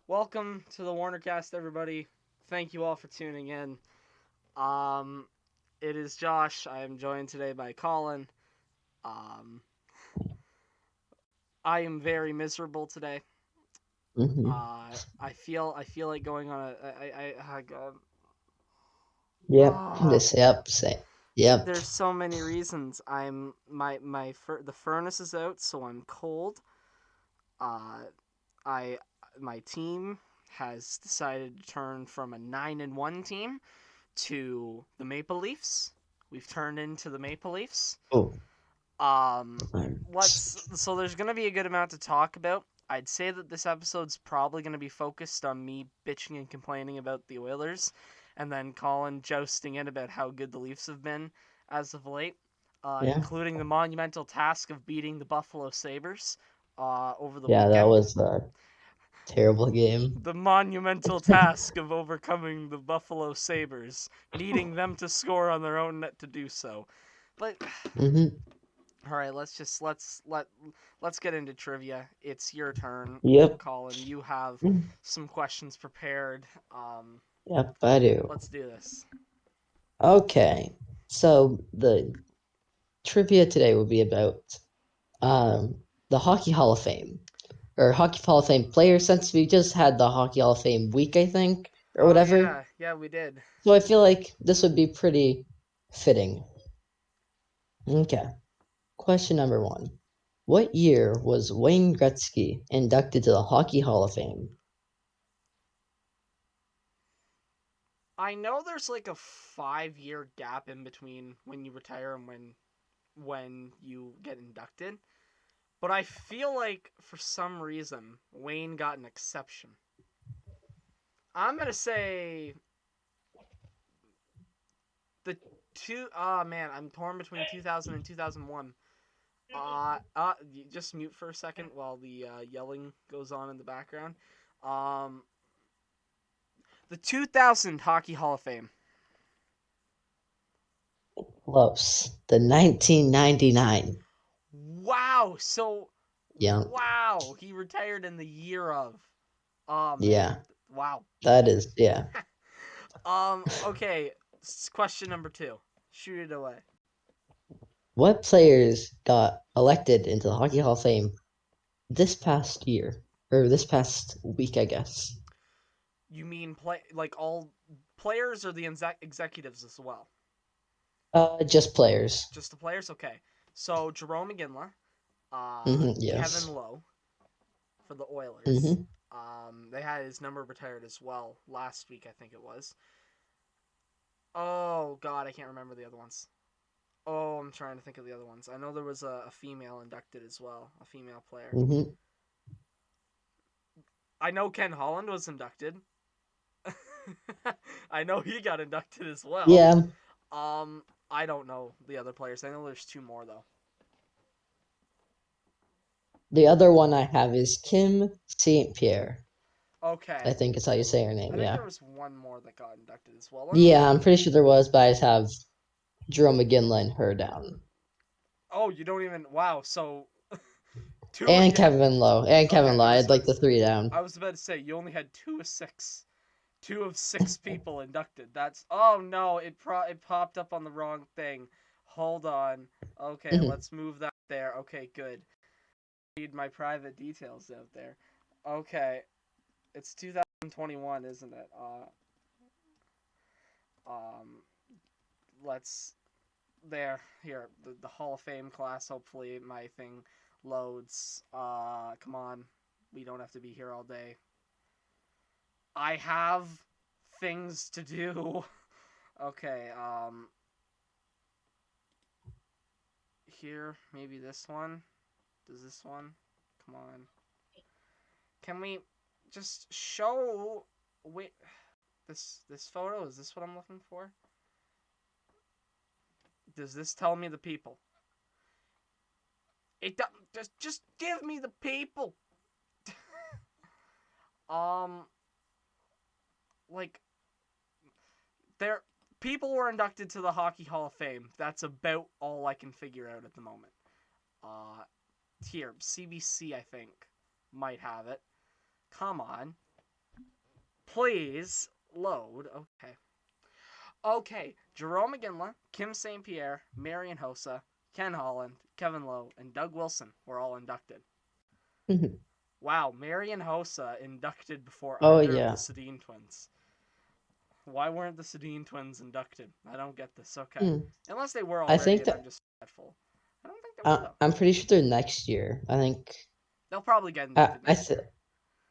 Welcome to the WarnerCast, everybody. Thank you all for tuning in. Um, it is Josh. I am joined today by Colin. Um, I am very miserable today. Mm-hmm. I feel like going on a Yep. oh, This. Yep. Same. Yep. there's so many reasons. The furnace is out, so I'm cold. Uh, I my team has decided to turn from a 9-1 team to the Maple Leafs. We've turned into the Maple Leafs. Oh. Um, let's. So there's gonna be a good amount to talk about. I'd say that this episode's probably gonna be focused on me bitching and complaining about the Oilers, and then Colin jousting in about how good the Leafs have been as of late, Yeah. including the monumental task of beating the Buffalo Sabres over the Yeah. That weekend. was a terrible game. The monumental task of overcoming the Buffalo Sabres, needing them to score on their own net to do so. But Mm-hmm. all right, let's get into trivia. It's your turn, Yep. Colin. You have some questions prepared. Yep. I do. Let's do this. Okay. So the trivia today will be about the Hockey Hall of Fame or Hockey Hall of Fame players since we just had the Hockey Hall of Fame week, I think, or Oh whatever. yeah, we did. So I feel like this would be pretty fitting. Okay. Question number one. What year was Wayne Gretzky inducted to the Hockey Hall of Fame? I know there's like a 5 year gap in between when you retire and when you get inducted. But I feel like for some reason Wayne got an exception. I'm gonna say the two. Oh man, I'm torn between 2000 and 2001. Just mute for a second while the yelling goes on in the background. Um, the 2000 Hockey Hall of Fame. Close. The 1999. Wow. So, Yeah, wow, he retired in the year of. Oh man. yeah, Wow. that is, yeah. Okay. Question number two. Shoot it away. What players got elected into the Hockey Hall of Fame this past year? Or this past week, I guess. You mean play like all players or the executives as well? Just players. Just the players? Okay. So Jerome McGinley, Kevin Yes. Lowe for the Oilers. Mm-hmm. They had his number retired as well last week, I think it was. Oh God, I can't remember the other ones. Oh, I'm trying to think of the other ones. I know there was a female inducted as well, a female player. Mm-hmm. I know Ken Holland was inducted. I know he got inducted as well. Yeah. I don't know the other players. I know there's two more though. The other one I have is Kim St. Pierre. I Okay, think is how you say her I name, think yeah. there was one more that got inducted as well. Let me. Yeah, I'm pretty sure there was, but I just have Jerome McGinley and her down. Oh, you don't even. Wow. So two And again. Kevin Lowe. And Okay, Kevin Lowe. I had like the three down. I was about to say you only had two of six. Two of six people inducted. That's oh no, it popped up on the wrong thing. Hold on. Okay, let's move that there. Okay, good. Read my private details out there. Okay, it's 2021, isn't it? Um, let's there here the Hall of Fame class. Hopefully my thing loads. Come on, we don't have to be here all day. I have things to do. Okay, here, maybe this one. Does this one? Come on. Can we just show wait this photo? Is this what I'm looking for? Does this tell me the people? It just give me the people. Um like there people were inducted to the Hockey Hall of Fame. That's about all I can figure out at the moment. Here, CBC I think might have it. Come on. Please load. Okay. Okay. Jerome McGinley, Kim St. Pierre, Marion Hossa, Ken Holland, Kevin Lowe, and Doug Wilson were all inducted. Wow, Marion Hossa inducted before Oh either of the yeah. Sedin twins. Why weren't the Sedin twins inducted? I don't get this. Okay. Hmm. Unless they were I already think and I'm that just forgetful. I don't think they were, though. I'm pretty sure they're next year. I think They'll probably get inducted I next year.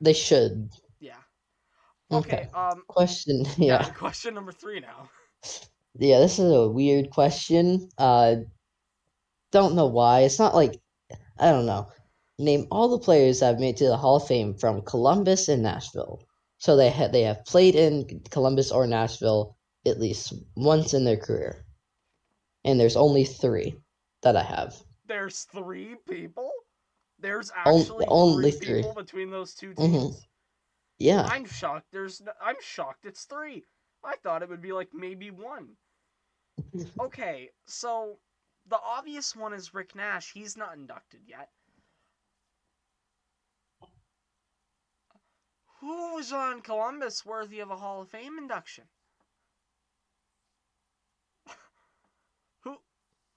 they should. Yeah. Okay, Okay. Question. yeah, Yeah. question number 3 now. Yeah. This is a weird question. Don't know why. It's not like I don't know. Name all the players that have made it to the Hall of Fame from Columbus and Nashville. So they have played in Columbus or Nashville at least once in their career. And there's only three that I have. There's 3 people? There's On, actually only 3 three. people between those two Hmm. teams? Yeah. I'm shocked. I'm shocked it's 3. I thought it would be like maybe 1. Okay, so the obvious one is Rick Nash. He's not inducted yet. Who was on Columbus worthy of a Hall of Fame induction? Who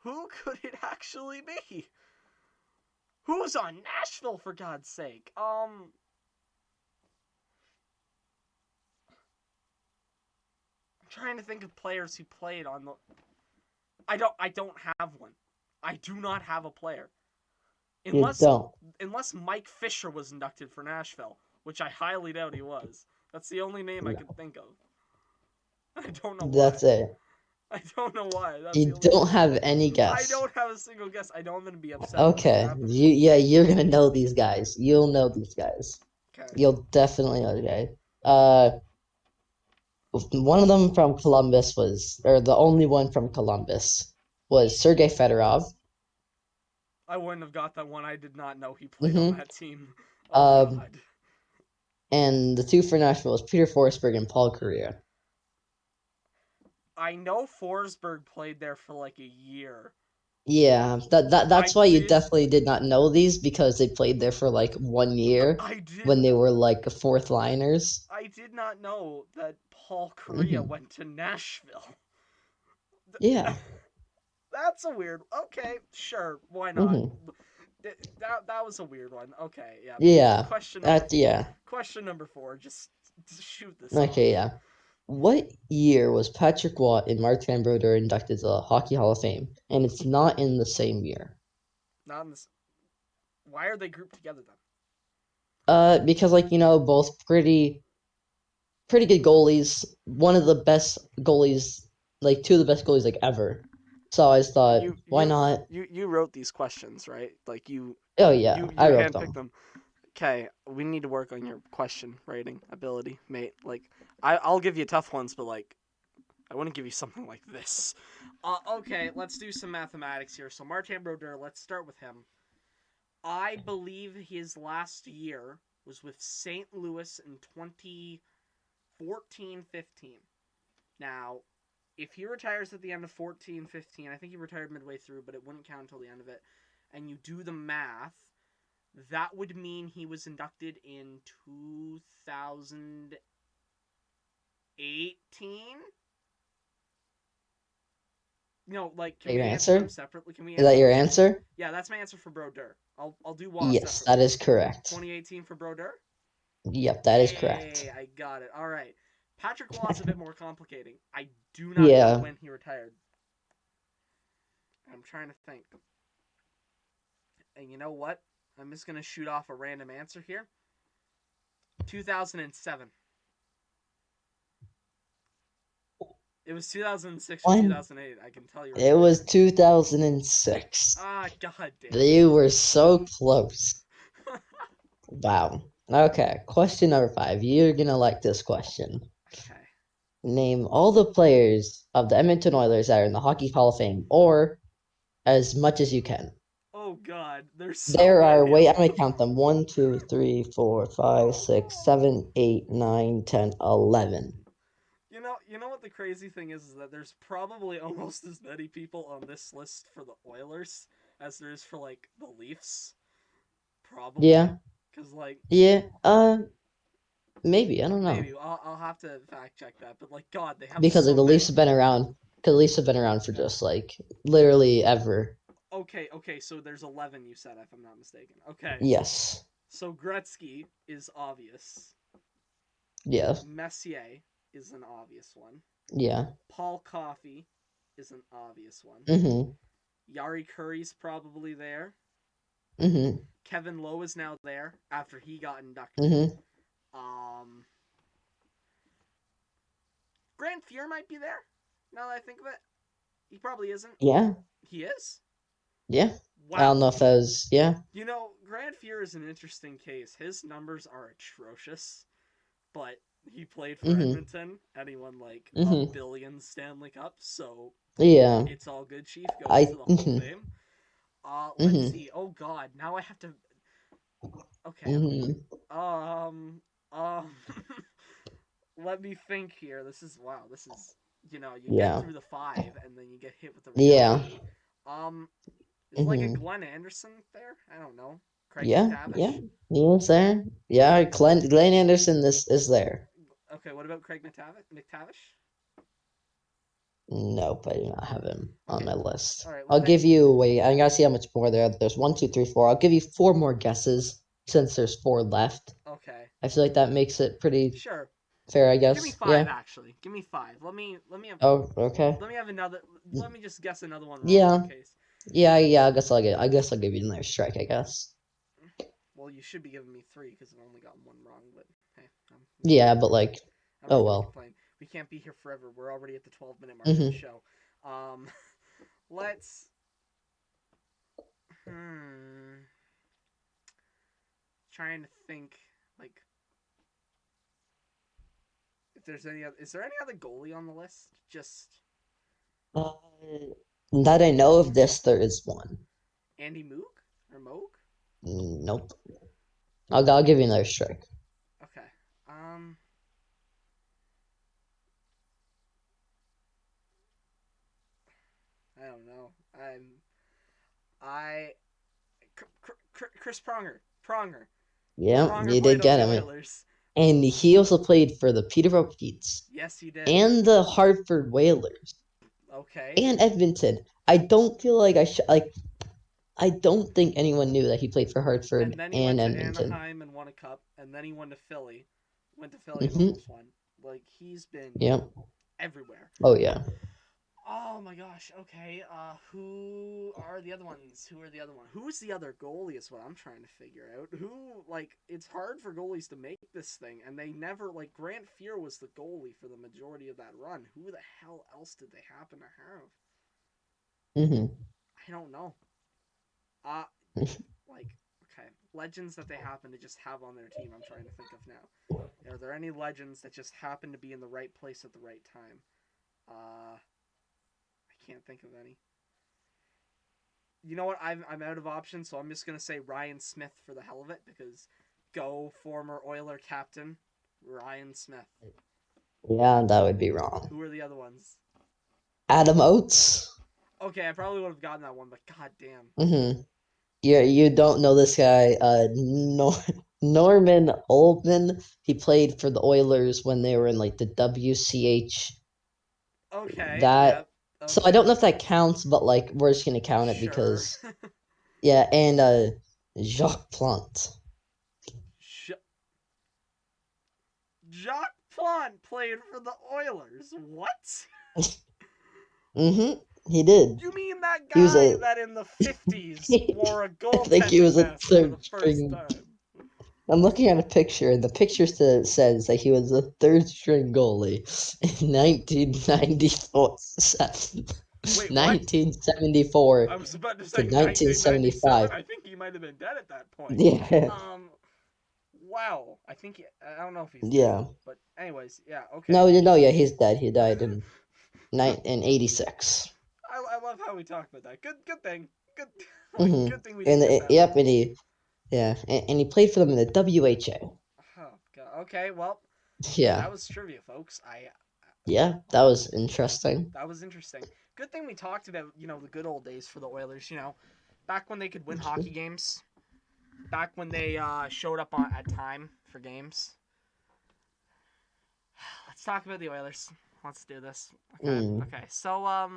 who could it actually be? Who's on Nashville, for God's sake? I'm trying to think of players who played on the. I don't have one. I do not have a player. You Unless don't. unless Mike Fisher was inducted for Nashville, which I highly doubt he was. That's the only name I No. can think of. I don't know why. That's it. I don't know why. That's the You only don't name. have any I guess. don't have a single guess. I know I'm gonna be upset when this Okay. happens. You're gonna know these guys. You'll know these guys. Okay. You'll definitely know these guys. Uh one of them from Columbus was or the only one from Columbus was Sergei Fedorov. I wouldn't have got that one. I did not know he played on Hmm. that team. Oh Um God. and the two for Nashville was Peter Forsberg and Paul Kariya. I know Forsberg played there for like a year. Yeah, I that's why you did. definitely did not know these because they played there for like 1 year I did. when they were like fourth liners. I did not know that Paul Korea Hmm. went to Nashville. Yeah. That's a weird. Okay, sure, why not? Hmm. That was a weird one. Okay, yeah. Yeah. Question number That yeah. question number 4. Just shoot this Okay, off. yeah. What year was Patrick Watt and Mark Van Broder inducted to the Hockey Hall of Fame? And it's not in the same year. Not in this. Why are they grouped together then? Because like both pretty good goalies. One of the best goalies, like two of the best goalies like ever. So I just thought, You why you not? you wrote these questions, right? Like you Oh you yeah, I you wrote handpicked them. them. Okay, we need to work on your question writing ability, mate. Like I'll give you tough ones, but like I wouldn't give you something like this. Okay, let's do some mathematics here. So Martin Brodeur, let's start with him. I believe his last year was with St. Louis in 2014-15. Now, if he retires at the end of 14-15, I think he retired midway through, but it wouldn't count until the end of it, and you do the math, that would mean he was inducted in 2018? No, like, Is that can your we answer them answer? separately? Can we Is that answer your them separately? answer? Yeah, that's my answer for Brodeur. I'll do Waugh Yes, that separately. is correct. 2018 for Brodeur? Yep, that is correct. Hey, I got it. All right. Patrick Waugh is a bit more complicating. I do not know Yeah. when he retired. I'm trying to think. And you know what? I'm just going to shoot off a random answer here. 2007. It was 2006 or One. 2008. I can tell you right It now. was 2006. Ah, god damn it. You were so close. Wow. Okay, question number 5. You're gonna like this question. Okay. Name all the players of the Edmonton Oilers that are in the Hockey Hall of Fame, or as much as you can. Oh god, there's so There are, many of wait, I'm them. gonna count them. 1, 2, 3, 4, 5, 6, 7, 8, 9, 10, 11. You know what the crazy thing is that there's probably almost as many people on this list for the Oilers as there is for like the Leafs. Probably, Yeah, cuz like yeah, maybe I don't know Maybe I'll have to fact check that. But like, God, they have because like so the Leafs many. have been around. Because the Leafs have been around for Yeah. just like literally ever. Okay. So there's 11. You said, if I'm not mistaken. Okay. Yes. So Gretzky is obvious. Yeah. Messier is an obvious one. Yeah. Paul Coffey is an obvious one. Mhm. Yari Curry's probably there. Mhm. Kevin Lowe is now there after he got inducted. Mhm. Um, Grant Fuhr might be there. Now that I think of it, he probably isn't. Yeah. He is. Yeah. I don't Wow. know if that was yeah. You know, Grant Fuhr is an interesting case. His numbers are atrocious, but he played for Mhm. Edmonton and he won like a Mhm. billion Stanley Cups, so Yeah. it's all good, Chief. Go I into the Hall of mhm. Fame. Let's Mhm. see. Oh God, now I have to. Okay. Mhm. Um. Um. Let me think here. This is wow. This is you get Yeah. through the five and then you get hit with the Yeah. reality. Um. Is like a Mhm. Glenn Anderson there? I don't know. Craig Yeah. Yeah. McTavish. He was there. Yeah. Glenn Anderson is there. Okay. What about Craig McTavish? Nope, I do not have him on Okay. my list. All right. Well, I'll give you. Wait, I gotta see how much more there. There's one, two, three, four. I'll give you four more guesses since there's four left. okay. I feel like that makes it pretty Sure. fair, I Give me guess. five Yeah. actually. Give me five. Oh, okay. Let me have another. Let me just guess another one wrong in Yeah. case. Yeah. Yeah. I guess I'll give you another strike. I guess. Well, you should be giving me three because I only got one wrong. But hey, we Yeah, can't. but like, I'm oh not gonna well. complain. We can't be here forever. We're already at the 12-minute mark of the Mhm. show. Um, let's. Hmm. Trying to think like if there's any other. Is there any other goalie on the list? Just Uh, that I know of this, there is one. Andy Moog or Moog? Nope. I'll give you another strike. Okay. Um. I don't know. I Chris Pronger. Yeah, Pronger you played did on get the him. Oilers. And he also played for the Peterborough Petes Yes, he did. and the Hartford Whalers Okay. and Edmonton. I don't feel like I don't think anyone knew that he played for And Hartford then he and went to Edmonton. Anaheim and won a cup, and then he went to Philly. Went to Philly and Hmm. almost won. Like he's been Yep. everywhere. Oh yeah. Oh my gosh. Okay. Who are the other ones? Who are the other one? Who's the other goalie? Is what I'm trying to figure out. Who like it's hard for goalies to make this thing, and they never like Grant Fuhr was the goalie for the majority of that run. Who the hell else did they happen to have? Hmm. I don't know. Uh like okay, legends that they happen to just have on their team. I'm trying to think of now. Are there any legends that just happen to be in the right place at the right time? I can't think of any. You know what? I'm out of options, so I'm just gonna say Ryan Smith for the hell of it because go former Oiler captain Ryan Smith. Yeah, that would be wrong. Who are the other ones? Adam Oates. Okay, I probably would have gotten that one, but god damn. Hmm. You don't know this guy. Norman Oldman. He played for the Oilers when they were in like the WCH. Okay, That. yep. So I don't Okay, know if that counts, but like we're just gonna count it sure. because yeah, and Jacques Plant. Jacques Plante played for the Oilers. What? Mm-hmm. He did. You mean that He was guy a. that in the 50s wore a I think he goaltending was a vest for the third first string. time? I'm looking at a picture, and the picture says that he was a third string goalie in 1994, Wait, what? 1974 I was about to to say 1997. 1975. I think he might have been dead at that point. Yeah, Um, wow. I don't know if he's dead, yeah. but anyways, yeah, okay. No, yeah, he's dead. He died in 86. I love how we talk about that. Good thing. Good like Mm-hmm. good thing we And didn't get that yep, wrong. and he played for them in the WHA. Oh god. Okay, well, Yeah, that was trivia, folks. yeah, that was interesting. That was interesting. Good thing we talked about, the good old days for the Oilers, back when they could win hockey games, back when they showed up at time for games. let's talk about the Oilers. Let's do this. Okay. Mm. Okay. So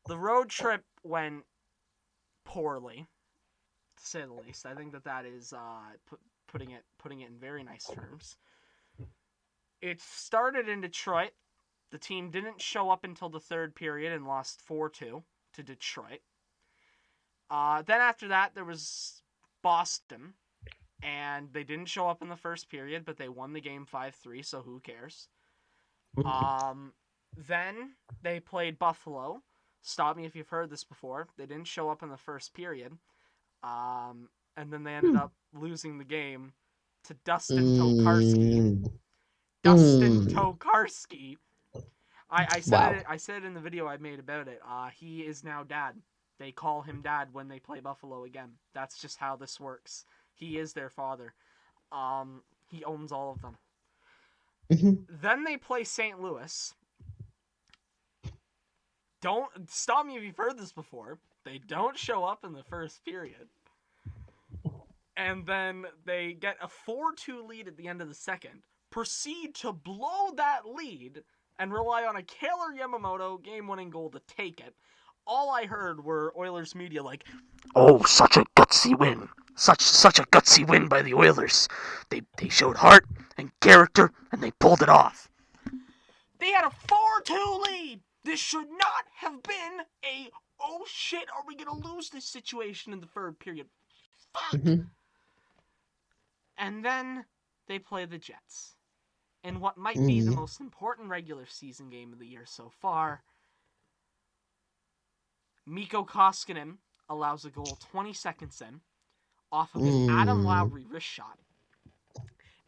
the road trip went poorly, to say the least. I think that is putting it in very nice terms. It started in Detroit. The team didn't show up until the third period and lost 4-2 to Detroit. Then after that, there was Boston, and they didn't show up in the first period, but they won the game 5-3, so who cares? Then they played Buffalo. Stop me if you've heard this before. They didn't show up in the first period. And then they ended up losing the game to Dustin Tokarski. Mm. Dustin Mm. Tokarski. I said Wow. it. I said it in the video I made about it. He is now dad. They call him dad when they play Buffalo again. That's just how this works. He is their father. He owns all of them. Mm-hmm. Then they play St. Louis. Don't stop me if you've heard this before. They don't show up in the first period. And then they get a 4-2 lead at the end of the second. Proceed to blow that lead and rely on a Kailer Yamamoto game-winning goal to take it. All I heard were Oilers media like, "Oh, such a gutsy win. Such a gutsy win by the Oilers. They showed heart and character and they pulled it off." They had a 4-2 lead. This should not have been a "oh shit, are we going to lose this" situation in the third period. Fuck. Mm-hmm. And then they play the Jets in what might be the Mm. most important regular season game of the year so far. Mikko Koskinen allows a goal 20 seconds in off of an Adam Lowry wrist shot.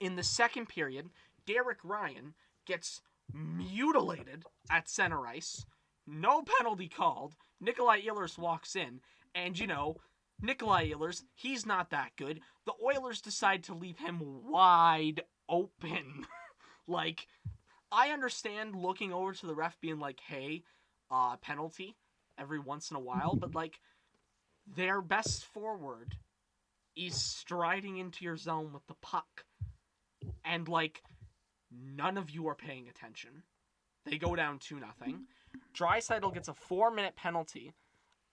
In the second period, Derek Ryan gets mutilated at center ice. No penalty called. Nikolai Ehlers walks in, and Nikolai Ehlers, he's not that good. The Oilers decide to leave him wide open. Like, I understand looking over to the ref being like, hey, penalty every once in a while, but like, their best forward is striding into your zone with the puck. And like, none of you are paying attention. They go down 2-0. Draisaitl gets a 4-minute penalty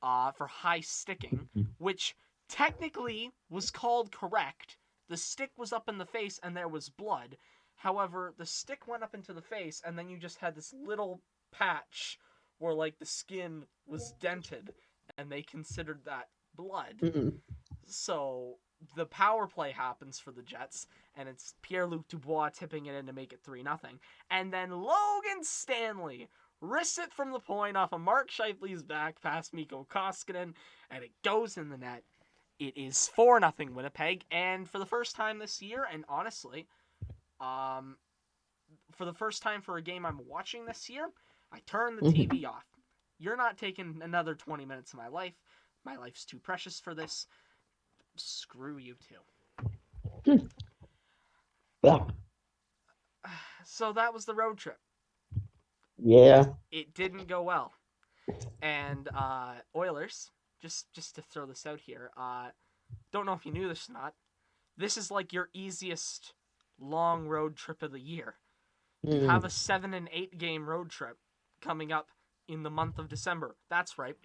for high sticking, which technically was called correct. The stick was up in the face and there was blood. However, the stick went up into the face and then you just had this little patch where like the skin was dented and they considered that blood. Mm-mm. So the power play happens for the Jets, and it's Pierre-Luc Dubois tipping it in to make it 3-0. And then Logan Stanley wrists it from the point off of Mark Scheifele's back past Mikko Koskinen, and it goes in the net. It is 4-0 Winnipeg, and for the first time this year, and honestly, for the first time for a game I'm watching this year, I turn the TV off. You're not taking another 20 minutes of my life. My life's too precious for this. Screw you too. Well, So that was the road trip. yeah. It didn't go well. And Oilers, just to throw this out here, don't know if you knew this or not, this is like your easiest long road trip of the year. You have a 7 and 8 game road trip coming up in the month of December. That's right.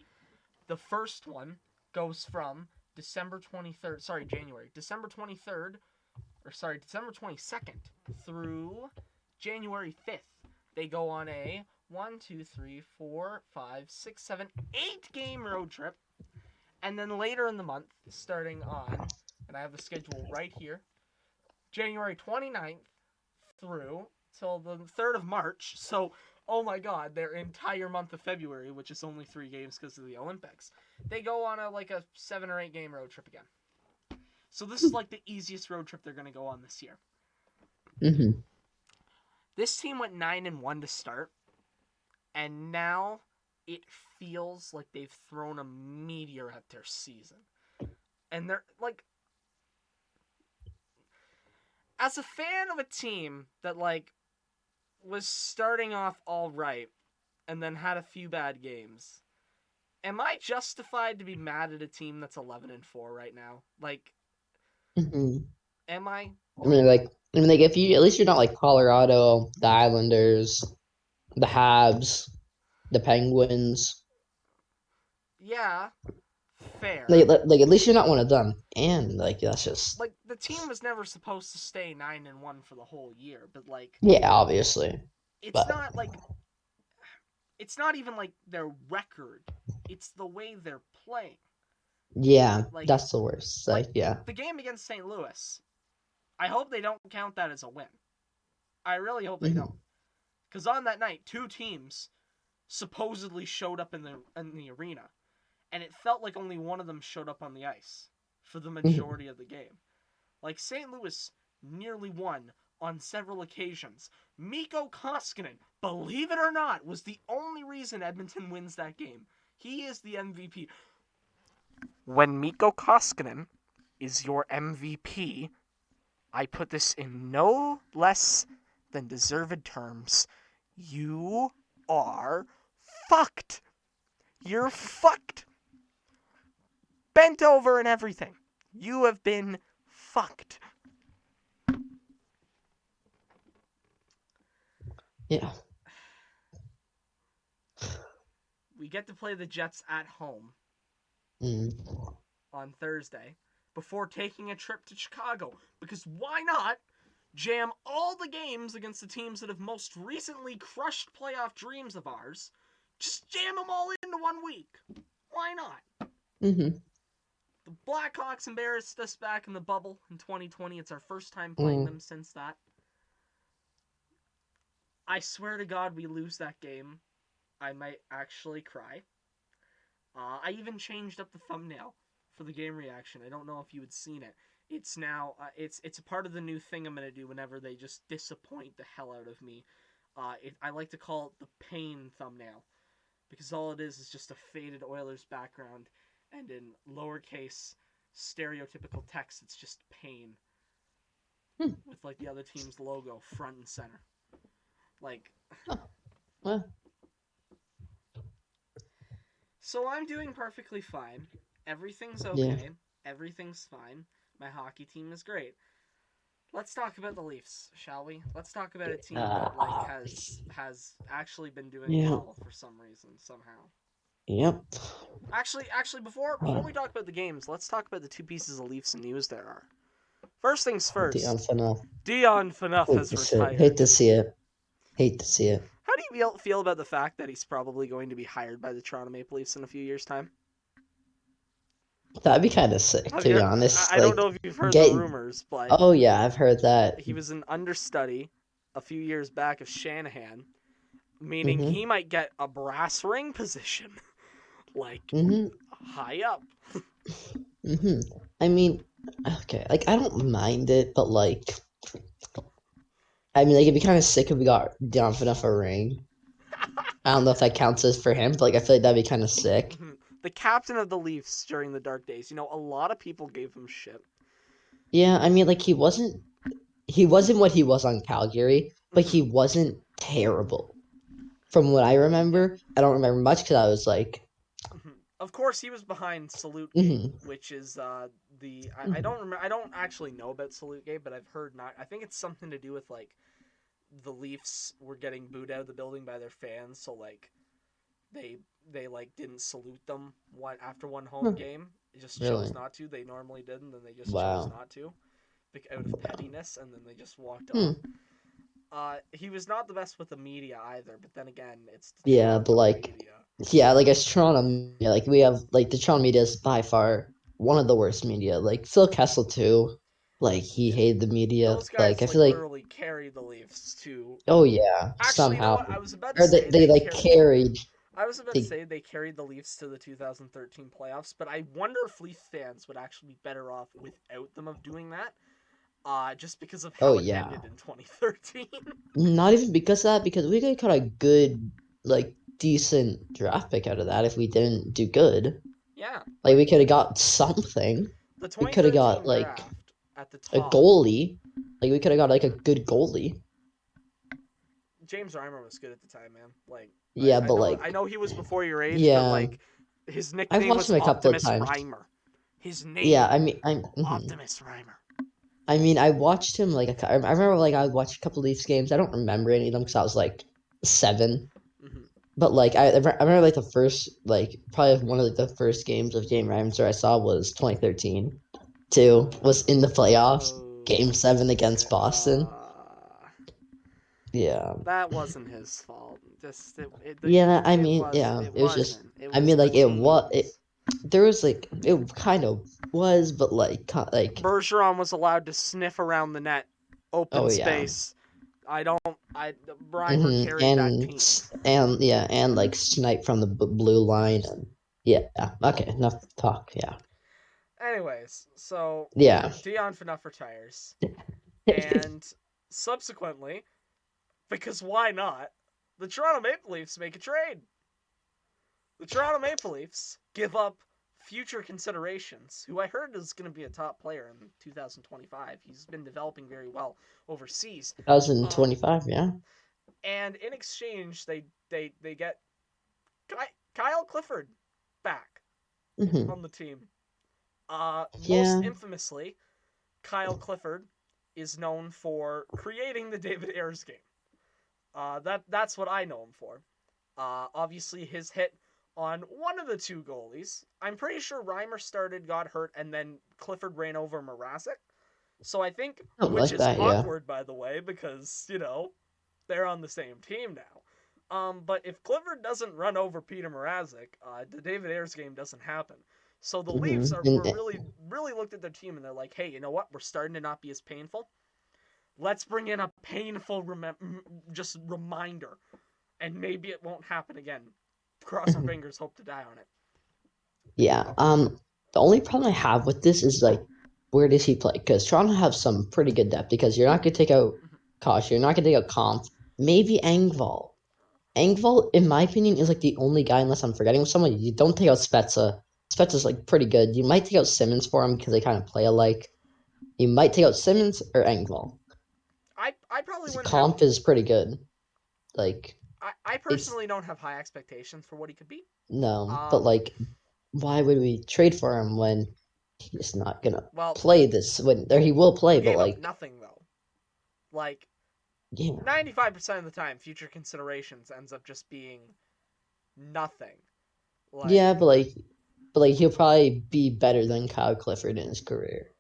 The first one goes from December 22nd through January 5th. They go on a 1, 2, 3, 4, 5, 6, 7, 8 game road trip. And then later in the month, starting on, and I have the schedule right here, January 29th through till the 3rd of March. So, oh my god, their entire month of February, which is only 3 games because of the Olympics, they go on a 7 or 8 game road trip again. So this is like the easiest road trip they're going to go on this year. Mm-hmm. This team went 9-1 to start, and now it feels like they've thrown a meteor at their season. And they're like, as a fan of a team that like was starting off all right and then had a few bad games, am I justified to be mad at a team that's 11-4 right now? Like, Mm-hmm. am I? I mean, like, if you at least you're not like Colorado, the Islanders, the Habs, the Penguins. Yeah, fair. Like at least you're not one of them. And like that's just Like the team was never supposed to stay 9-1 for the whole year, but like yeah, obviously. it's But not like it's not even like their record. It's the way they're playing. yeah, Like that's the worst. like Like yeah. the game against St. Louis. I hope they don't count that as a win. I really hope they don't. Hmm. Cuz on that night, two teams supposedly showed up in the arena, and it felt like only one of them showed up on the ice for the Hmm. majority of the game. Like St. Louis nearly won on several occasions. Mikko Koskinen, believe it or not, was the only reason Edmonton wins that game. He is the MVP. When Mikko Koskinen is your MVP, I put this in no less than deserved terms. You are fucked. You're fucked. Bent over and everything. You have been fucked. Yeah. We get to play the Jets at home Mm. on Thursday before taking a trip to Chicago. Because why not jam all the games against the teams that have most recently crushed playoff dreams of ours? Just jam them all into 1 week. Why not? Hmm. The Blackhawks embarrassed us back in the bubble in 2020. It's our first time playing Mm. them since that. I swear to God, we lose that game, I might actually cry. I even changed up the thumbnail for the game reaction. I don't know if you had seen it. It's now it's a part of the new thing I'm gonna do whenever they just disappoint the hell out of me. I like to call it the pain thumbnail because all it is just a faded Oilers background, and in lowercase stereotypical text, it's just pain Hmm. with like the other team's logo front and center. Like, Oh, well, so I'm doing perfectly fine. Everything's yeah. okay. Everything's fine. My hockey team is great. Let's talk about the Leafs, shall we? Let's talk about a team that like Uh, has actually been doing yeah. well for some reason somehow. Yep. Actually, before Uh, we talk about the games, let's talk about the two pieces of Leafs news there are. First things Dion first, Phaneuf. Dion Phaneuf Hate has to see it. Hate retired. to see it. Hate to see it. How do you feel about the fact that he's probably going to be hired by the Toronto Maple Leafs in a few years' time? That'd be kind of sick, Have to you? be honest. I don't Like, know if you've heard the get. rumors, but Oh yeah, I've heard that. he was an understudy a few years back of Shanahan, meaning he Mhm. might get a brass ring position, like Mhm. high up. Mhm. I mean, okay. Like, I don't mind it, but like, like, it'd be kind of sick if we got Dion Phaneuf a ring. I don't know if that counts as for him, but like, I feel like that'd be kind of sick. The captain of the Leafs during the dark days. You know, a lot of people gave him shit. Yeah, I mean, like, he wasn't what he was on Calgary, but Hmm. he wasn't terrible. From what I Yeah. remember, I don't remember much because I was like, Of course, he was behind Salute Gate, mm-hmm, which is I mm-hmm, don't remember. I don't actually know about Salute Gate, but I've heard not. I think it's something to do with like the Leafs were getting booed out of the building by their fans, so like they they like didn't salute them one after one home huh, game. It just chose really, not to. They normally did, and then they just chose wow, not to, out of pettiness, and then they just walked hmm, off. He was not the best with the media either, but then again, it's the yeah, but Toronto like, media. yeah, like as Toronto, like we have like the Toronto media is by far one of the worst media. Like Phil Kessel too, like he Yeah, hated the media. those Like guys I like feel like, literally carried the Leafs to. oh yeah, Actually, you know somehow, what? I was about to or say they they like carried. carried. I was about to They, say they carried the Leafs to the 2013 playoffs, but I wonder if Leaf fans would actually be better off without them of doing that. Just because of oh how it yeah, ended in 2013. not even because of that, because we could got a good, like decent draft pick out of that if we didn't do good. Yeah, Like we like could have got something. the We could have got 2013 like draft at the a top. goalie. Like we could have got like a good goalie. James Reimer was good at the time, man. Like Yeah, but I like know he was before your age, but yeah, like his I've nickname watched was him a couple of Optimus times. Reimer. His Yeah, name I mean I'm mhm. Optimus Reimer. I mean, I watched him like I remember like I watched a couple Leafs games. I don't remember any of them because I was like 7. Hmm. But like I remember like the first like probably one of like, the first games of Game Ramsey I saw was 2013. Two was in the playoffs, Game 7 against Okay. Boston. Yeah. That wasn't his fault. Just Yeah, I it mean, was yeah, it it was just wasn't. It I was mean the like it teams. there was like it kind of was but like Bergeron was allowed to sniff around the net, open oh yeah. space. I don't. I Reimer carried that team. And yeah, and like snipe from the blue line and yeah. Okay, enough talk. Yeah. Anyways, so Yeah. Dion Phaneuf retires, and subsequently, because why not? The Toronto Maple Leafs make a trade. The Toronto Maple Leafs give up future considerations, who I heard is going to be a top player in 2025. He's been developing very well overseas. Um, 2025, yeah. and in exchange, they get Kyle Clifford back on Hmm. the team. Most Yeah. infamously, Kyle Clifford is known for creating the David Ayers game. That's what I know him for. Obviously, his hit on one of the two goalies. I'm pretty sure Reimer started, got hurt, and then Clifford ran over Mrazek. So I think, Something which like is that, yeah. awkward, by the way, because they're on the same team now. But if Clifford doesn't run over Peter Mrazek, the David Ayers game doesn't happen. So the Leafs were And really looked at their team and they're like, hey, you know what? We're starting to not be as painful. Let's bring in a painful just reminder, and maybe it won't happen again. Cross our fingers, hope to die on it. yeah. The only problem I have with this is like, where does he play? Because Toronto have some pretty good depth. Because you're not gonna take out Kosh, you're not gonna take out Comp. Maybe Engvall. Engvall, in my opinion, is like the only guy, unless I'm forgetting someone. You don't take out Spezza. Spezza's like pretty good. You might take out Simmons for him because they kind of play alike. You might take out Simmons or Engvall. I probably wouldn't have. Comp is pretty good. Like I it's personally don't have high expectations for what he could be. no, but Um, like, why would we trade for him when he's not gonna well, play this? When or he will play, you but gave up like, nothing though. Like yeah, 95% of the time, future considerations ends up just being nothing. yeah, Like but like he'll probably be better than Kyle Clifford in his career.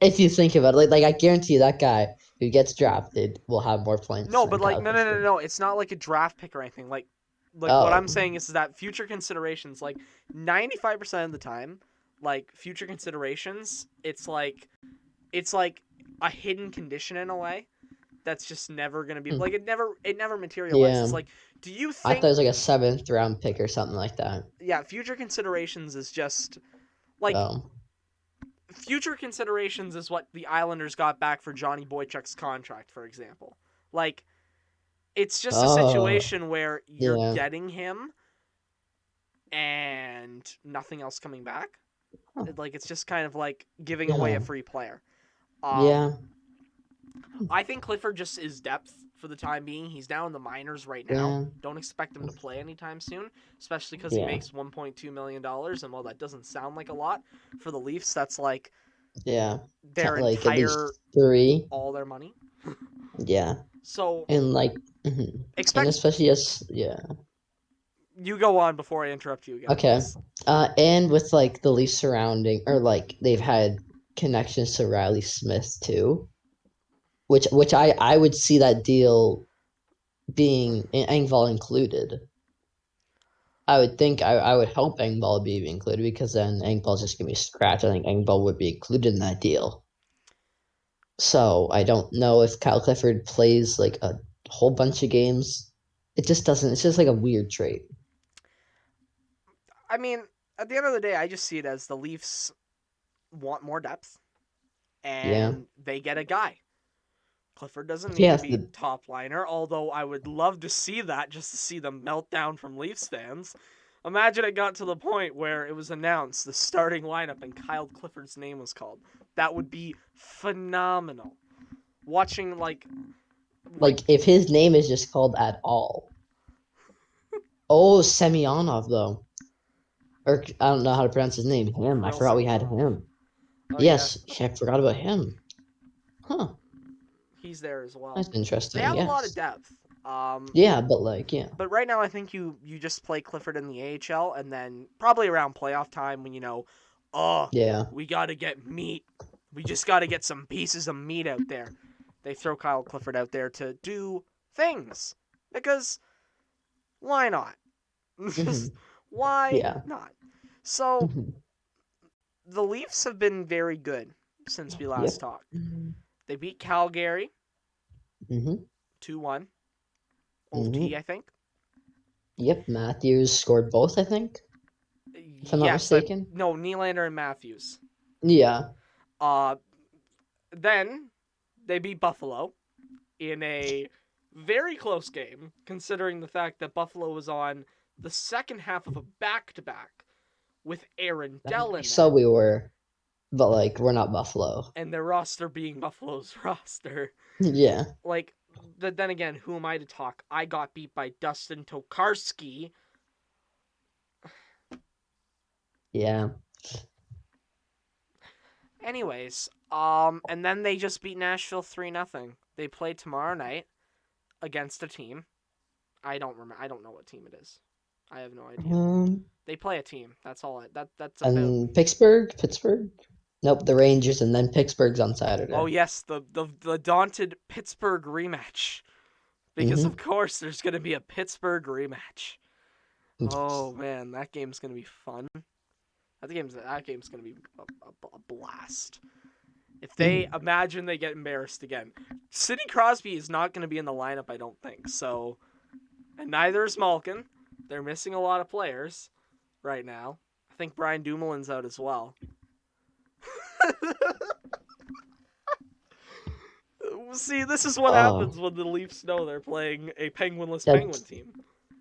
If you think about it, like I guarantee you that guy who gets drafted will have more points no, than but like Kyle no, Clifford. no. It's not like a draft pick or anything. Like what I'm Oh, saying is that future considerations, like 95% of the time, like future considerations, it's like a hidden condition in a way that's just never gonna be like hmm. it never materializes. Yeah. Like, do you I thought it think? was like a seventh round pick or something like that. Yeah, future considerations is just like Oh, future considerations is what the Islanders got back for Johnny Boychuk's contract, for example. Like, it's just a oh, situation where you're yeah. getting him and nothing else coming back. Huh. Like, it's just kind of like giving away a Yeah, free player. yeah, I think Clifford just is depth for the time being. He's down in the minors right now. yeah, Don't expect him to play anytime soon, especially because he yeah, makes $1.2 million. And while that doesn't sound like a lot for the Leafs, that's like yeah. their Like at entire least three. all their money. Yeah, So and like, mhm. And expect especially as yeah. you go on before I interrupt you again, Okay. please. And with like the Leafs surrounding, or like they've had connections to Riley Smith too, which I would see that deal being Engvall included. I would think I would hope Engvall be included because then Engvall's just gonna be scratched. I think Engvall would be included in that deal. So I don't know if Kyle Clifford plays like a whole bunch of games. It just doesn't. It's just like a weird trade. I mean, at the end of the day, I just see it as the Leafs want more depth Yeah. and they get a guy. Clifford doesn't need to Yeah. be top liner, although I would love to see that just to see the meltdown from Leafs fans. Imagine it got to the point where it was announced the starting lineup and Kyle Clifford's name was called. That would be phenomenal. Watching like Like if his name is just called at all. Oh, Semyonov though, or I don't know how to pronounce his name. Him. I Kirill forgot we had Semyonov. him. Oh yeah, Yes, I forgot about him. Huh. he's there as well. That's They interesting. have a lot of Yes. depth. Yeah, but like, yeah. But right now I think you just play Clifford in the AHL, and then probably around playoff time when oh, Yeah. we got to get meat. We just got to get some pieces of meat out there. They throw Kyle Clifford out there to do things because why not? Hmm. Just why Yeah. not? So Hmm. the Leafs have been very good since we last Yep. talked. Hmm. They beat Calgary Hmm. 2-1 OT, Hmm. I think. Yep. Matthews scored both, I think, if I'm not Yes, I mistaken. no Nylander and Matthews. Yeah. Uh, then they beat Buffalo in a very close game, considering the fact that Buffalo was on the second half of a back to back with Aaron Dell in So net, we were, but like, we're not Buffalo. and their roster being Buffalo's roster. Yeah. Like, but then again, who am I to talk? I got beat by Dustin Tokarski. Yeah. Anyways, and then they just beat Nashville 3-0. They play tomorrow night against a team. I don't remember. I don't know what team it is. I have no idea. Um, They play a team. That's all. That's about. and Pittsburgh. Nope, the Rangers, and then Pittsburgh's on Oh Saturday. yes, the daunted Pittsburgh rematch. Because of Hmm. course there's gonna be a Pittsburgh rematch. Oh man, that game's gonna be fun. That game's gonna be a blast. If they Hmm. imagine they get embarrassed again, Sidney Crosby is not gonna be in the lineup. I don't think so. And neither is Malkin. They're missing a lot of players right now. I think Brian Dumoulin's out as well. See, this is what Oh, happens when the Leafs know they're playing a penguinless Penguin that's team.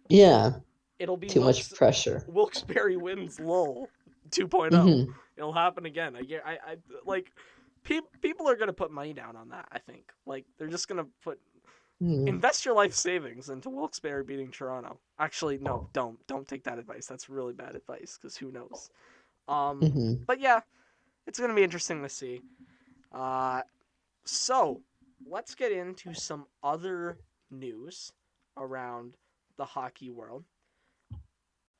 yeah. It'll be Too much pressure. Wilkes-Barre wins lull 2.0. Hmm. It'll happen again. I like people are gonna put money down on that. I think like they're just gonna put Hmm. invest your life savings into Wilkes-Barre beating Toronto. Actually, no, don't take that advice. That's really bad advice because who knows. Hmm. But yeah, it's gonna be interesting to see. Uh, so let's get into some other news around the hockey world.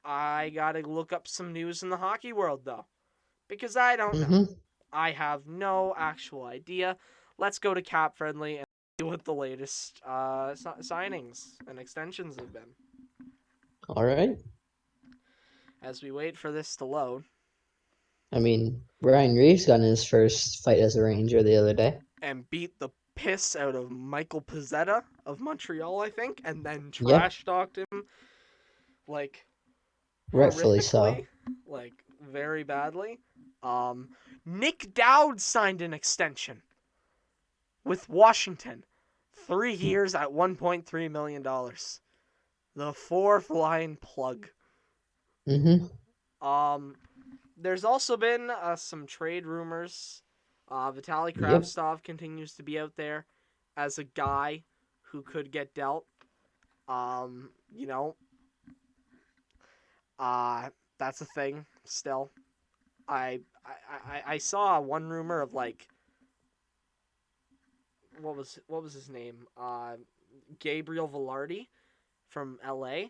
I gotta look up some news in the hockey world though, because I don't know. Hmm. I have no actual idea. Let's go to Cap Friendly and see what the latest signings and extensions have been. All right. As we wait for this to load I mean, Ryan Reeves got in his first fight as a Ranger the other day. and beat the piss out of Michael Pezzetta of Montreal, I think, and then Yep, trash talked him like rightfully horrifically, so. like very badly. Um, Nick Dowd signed an extension with Washington, 3 years at $1.3 million. The fourth line plug. Hmm. Um, there's also been some trade rumors. Vitaly Yep. Kravtsov continues to be out there as a guy who could get dealt. Um, you know, uh, that's a thing still. I saw one rumor of like what was his name? Gabriel Velarde from LA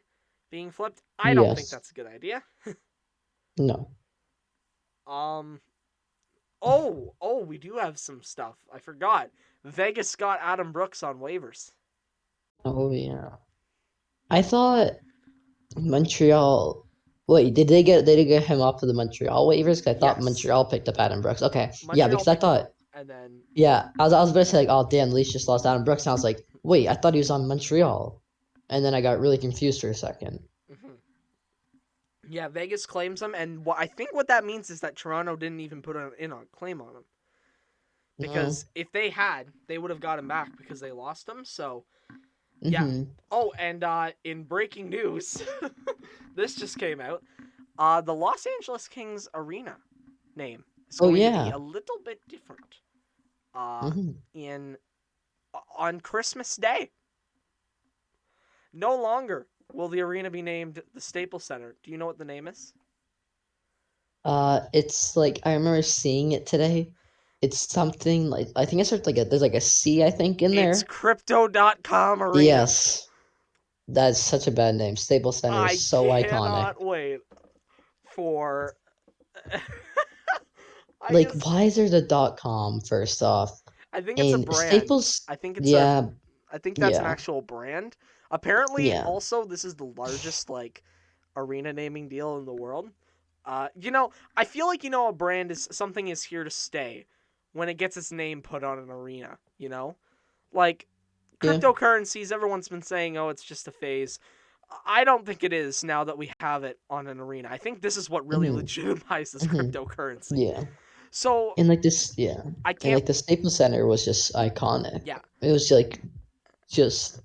being flipped. I don't think Yes. that's a good idea. No. Um we do have some stuff. I forgot. Vegas got Adam Brooks on waivers. Oh yeah. I thought Montreal. Wait, did they get him off of the Montreal waivers? 'Cause I thought Yes. Montreal picked up Adam Brooks. Okay, yeah, Montreal because I picked him up thought and then yeah, I was about to say like, oh damn, the Leafs just lost Adam Brooks, and I was like, wait, I thought he was on Montreal, and then I got really confused for a second. mhm. Yeah, Vegas claims him and I think what that means is that Toronto didn't even put in a claim on him No. because if they had, they would have got him back because they lost him. So, yeah. Mm-hmm. Oh, and in breaking news, this just came out. The Los Angeles Kings arena name is Oh going to be yeah. a little bit different. Uh, Mm-hmm. in on Christmas Day, no longer will the arena be named the Staples Center. Do you know what the name is? It's like I remember seeing it today. It's something like I think it starts like a there's like a C I think in It's there. Crypto.com Arena. Yes, that's such a bad name. Staples Center is I so iconic. cannot wait for. I Like, just why is there the .com first off? I think it's a And brand. Staples, I think it's a yeah, I think that's an yeah, actual brand. Apparently, yeah. also this is the largest like arena naming deal in the world. I feel like a brand is something is here to stay when it gets its name put on an arena. Like Yeah. cryptocurrencies. Everyone's been saying, "Oh, it's just a phase." I don't think it is now that we have it on an arena. I think this is what really Hmm. legitimizes Hmm. cryptocurrency. Yeah. So And like this, yeah. I And can't. like the Staples Center was just iconic. Yeah, It was like just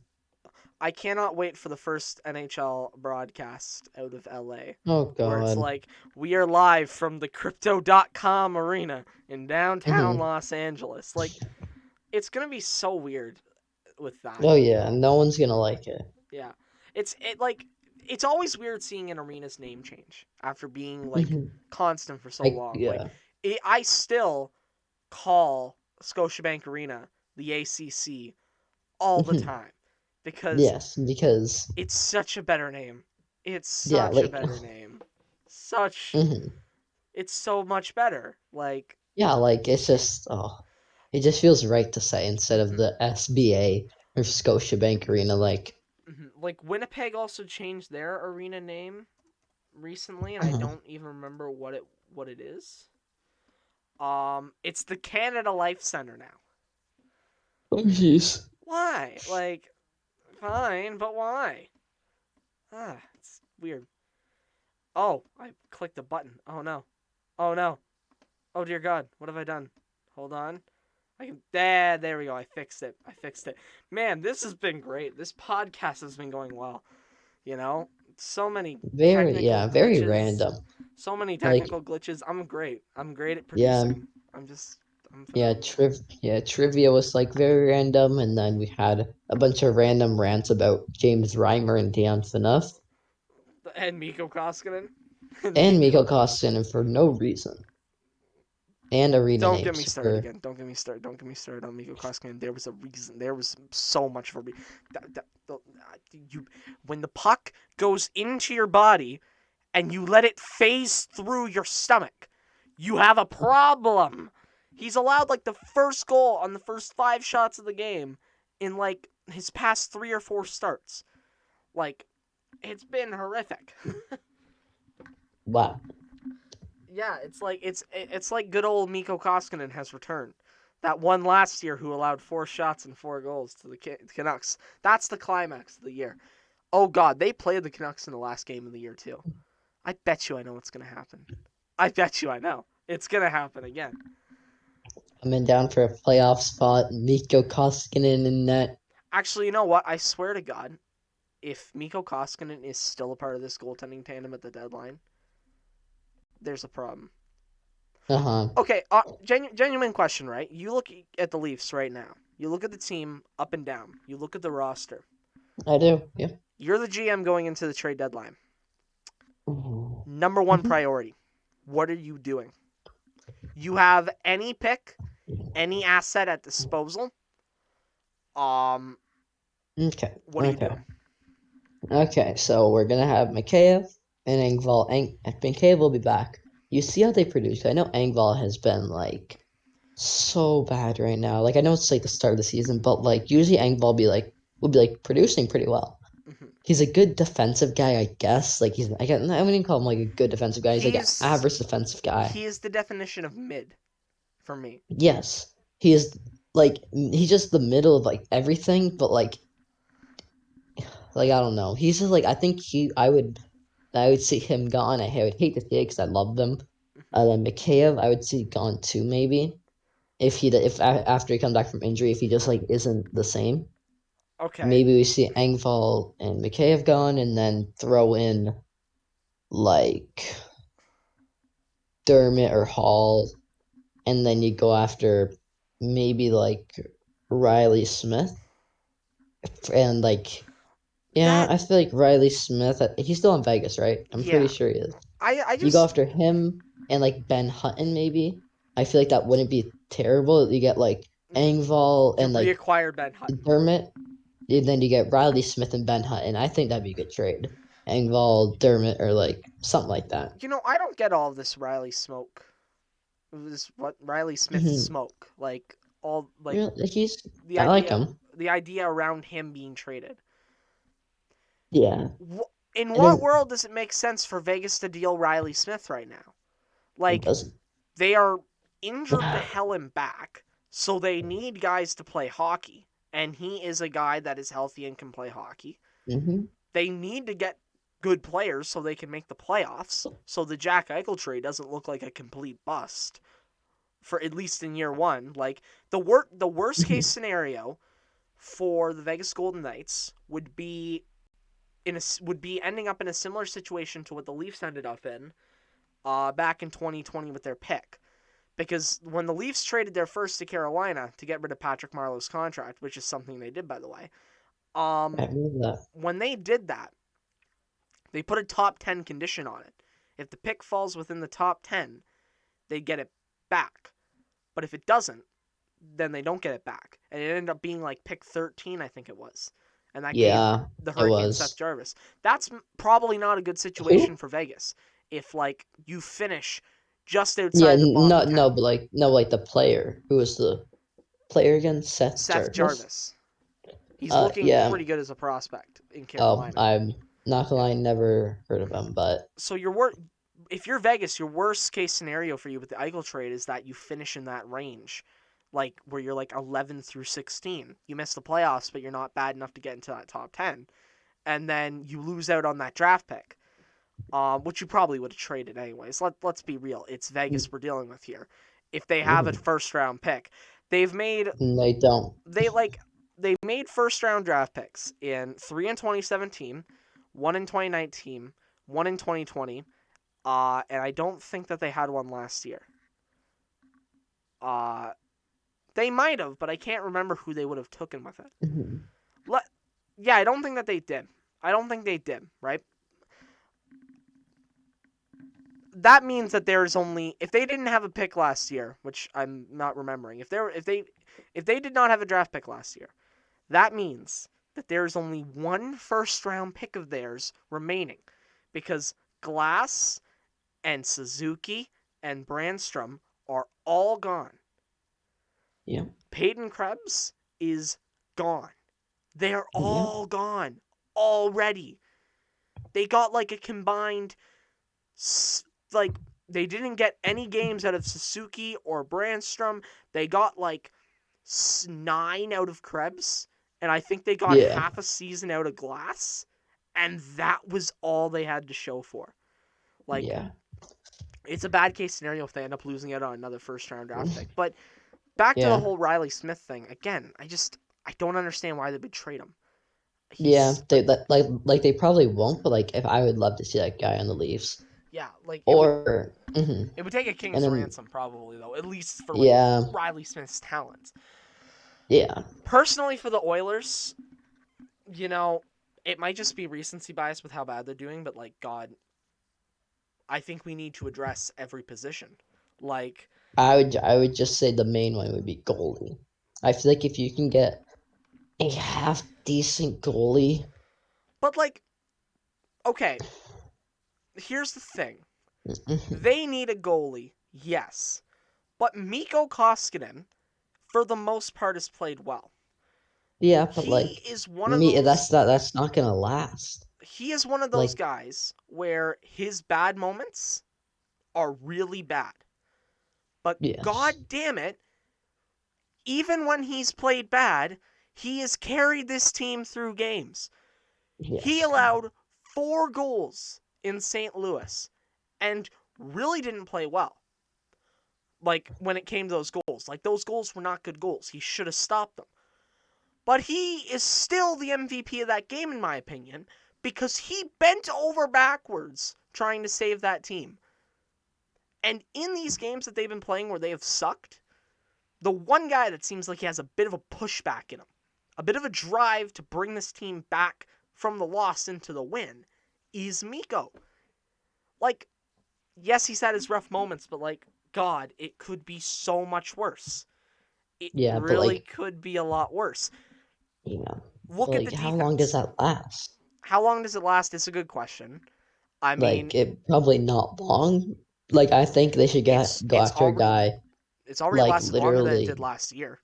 I cannot wait for the first NHL broadcast out of LA oh where it's God. like, we are live from the Crypto.com arena in downtown Hmm. Los Angeles. Like, it's going to be so weird with that. Oh yeah, no one's gonna like it. Yeah. It's always weird seeing an arena's name change after being like Hmm. constant for so Like long. yeah. I still call Scotiabank Arena the ACC all the Hmm. time because Yes, because it's such a better name. It's yeah, such a like better name. Such mhm. it's so much better. Like Yeah, like it's just it just feels right to say instead of mhm, the SBA or Scotiabank Arena. Like, like Winnipeg also changed their arena name recently and I oh don't even remember what it is. It's the Canada Life Center now. jeez. Why? Like fine, but why? It's weird. Oh, I clicked a button. Oh no. Oh no. Oh dear God, what have I done? Hold on. There we go. I fixed it. Man, this has been great. This podcast has been going well. You know, so many Very technical yeah, very glitches. random. So many Like technical glitches. I'm great. I'm great at yeah, producing. I'm yeah, phenomenal. trivia was like very random, and then we had a bunch of random rants about James Reimer and Dion Phaneuf And Miko Koskinen. And and Mikko Miko. Koskinen for no reason, and arena Don't get names me started for again. Don't get me started on Miko Koskinen. There was a reason. There was so much for me. You, when the puck goes into your body and you let it phase through your stomach, you have a problem. He's allowed like the first goal on the first 5 shots of the game in like his past 3 or 4 starts. Like, it's been horrific. wow. Yeah, it's like good old Mikko Koskinen has returned. That one last year who allowed 4 shots and 4 goals to the Canucks. That's the climax of the year. Oh God, they played the Canucks in the last game of the year too. I bet you I know what's gonna happen. I bet you I know. It's gonna happen again. Coming down for a playoff spot, Mikko Koskinen in net. Actually, you know what? I swear to God, if Mikko Koskinen is still a part of this goaltending tandem at the deadline, there's a problem. Uh-huh. Okay, genuine question, right? You look at the Leafs right now. You look at the team up and down. You look at the roster. I do. Yeah. You're the GM going into the trade deadline. Number one Mhm. priority. What are you doing? You have any pick, any asset at disposal. Um, Okay. what are you Okay. doing? Okay. So we're gonna have Mikheyev and Engvall. Mikheyev will be back. You see how they produce. I know Engvall has been like so bad right now. Like I know it's like the start of the season, but like usually Engvall be like would be like producing pretty well. Mhm. He's a good defensive guy, I guess. Like I wouldn't call him like a good defensive guy. He's like an He's average defensive guy. he is the definition of mid for me. Yes, he is like he's just the middle of like everything, but like I don't know. He's just like I would see him gone. I would hate to see it because I love them. Mhm. Then Mikheyev, I would see gone too maybe after he comes back from injury if he just like isn't the same. Okay, Maybe we see Engvall and Mikheyev gone, and then throw in like Dermott or Hall, and then you go after maybe like Riley Smith and like yeah, that I feel like Riley Smith. He's still in Vegas, right? I'm pretty yeah. sure he is. I You go just after him. and like Ben Hutton maybe. I feel like that wouldn't be terrible. You get like Engvall You and like reacquire Ben Hutton. Dermott, and then you get Riley Smith and Ben Hutton. I think that'd be a good trade. Engvall, Dermott, or like something like that. I don't get all this Riley smoke. This what Riley Smith Hmm. smoke. Like all like Really, he's the I like idea him. the idea around him being traded. Yeah, In and what then world does it make sense for Vegas to deal Riley Smith right now? it Like doesn't. they are injured to hell and back, so they need guys to play hockey, and he is a guy that is healthy and can play hockey. Hmm. They need to get good players so they can make the playoffs, so the Jack Eichel trade doesn't look like a complete bust for at least in year one. Like the worst case scenario for the Vegas Golden Knights would be ending up in a similar situation to what the Leafs ended up in back in 2020 with their pick. Because when the Leafs traded their first to Carolina to get rid of Patrick Marleau's contract, which is something they did by the way, I remember that. when they did that, they put a top 10 condition on it. If the pick falls within the top 10, they get it back. But if it doesn't, then they don't get it back. And it ended up being like pick 13, I think it was. And that gave Yeah, the it Hurricanes Seth was. Jarvis. That's probably not a good situation Who? for Vegas if like you finish just Yeah, outside the bottom no, 10. but like no, like the player. Who was the player again? Seth Seth Jarvis. Jarvis. He's looking Yeah. pretty good as a prospect in Oh, Carolina. I'm not gonna Yeah. lie, never heard of him, but So if you're Vegas, your worst case scenario for you with the Eichel trade is that you finish in that range, like where you're like 11 through 16. You miss the playoffs, but you're not bad enough to get into that top 10, and then you lose out on that draft pick, which you probably would have traded anyways. Let's be real, it's Vegas we're dealing with here. If they have a mhm, first round pick, they've made they don't. they like they made first round draft picks in 3 in 2017, 1 in 2019, 1 in 2020. And I don't think that they had one last year. Uh, they might have, but I can't remember who they would have taken with it. Mhm, Let, yeah, I don't think that they did. I don't think they did, right? That means that there's only if they didn't have a pick last year, which I'm not remembering. If they did not have a draft pick last year, that means that there's only one first round pick of theirs remaining because Glass and Suzuki and Brandstrom are all gone. yeah, Peyton Krebs is gone. They're yeah, all gone already. They got like a combined, like, they didn't get any games out of Suzuki or Brandstrom. They got like 9 out of Krebs, and I think they got yeah, half a season out of Glass, and that was all they had to show for. Like, yeah, it's a bad case scenario if they end up losing out on another first round draft pick. But back to the yeah, whole Riley Smith thing again. I don't understand why they would trade him. yeah. He's They like they probably won't, but like if I would love to see that guy on the Leafs, yeah, like or mhm. it would take a And king's then ransom probably though, at least for like yeah, Riley Smith's talent. yeah, Personally, for the Oilers, you know, it might just be recency bias with how bad they're doing, but like God, I think we need to address every position. Like, I would just say the main one would be goalie. I feel like if you can get a half decent goalie, but like, okay, here's the thing: mhm, they need a goalie, yes, but Mikko Koskinen, for the most part, has played well. yeah, but He like is one of me, those that's not gonna last. he is one of those Like guys where his bad moments are really bad. But yes, god damn it, even when he's played bad, he has carried this team through games. He yes, allowed 4 goals in St. Louis and really didn't play well. Like when it came to those goals, like those goals were not good goals. He should have stopped them. But he is still the MVP of that game, in my opinion, because he bent over backwards trying to save that team. And in these games that they've been playing where they have sucked, the one guy that seems like he has a bit of a pushback in him, a bit of a drive to bring this team back from the loss into the win, is Mikko. Like, yes, he's had his rough moments, but like, God, it could be so much worse. It Yeah, but really like, could be a lot worse. you know, Look but at the like, how long does defense. that last? How long does it last? It's a good question. I mean, Like, it probably not long. Like, I think they should it's go it's after a already guy it's already like lasted longer than it did literally. last year.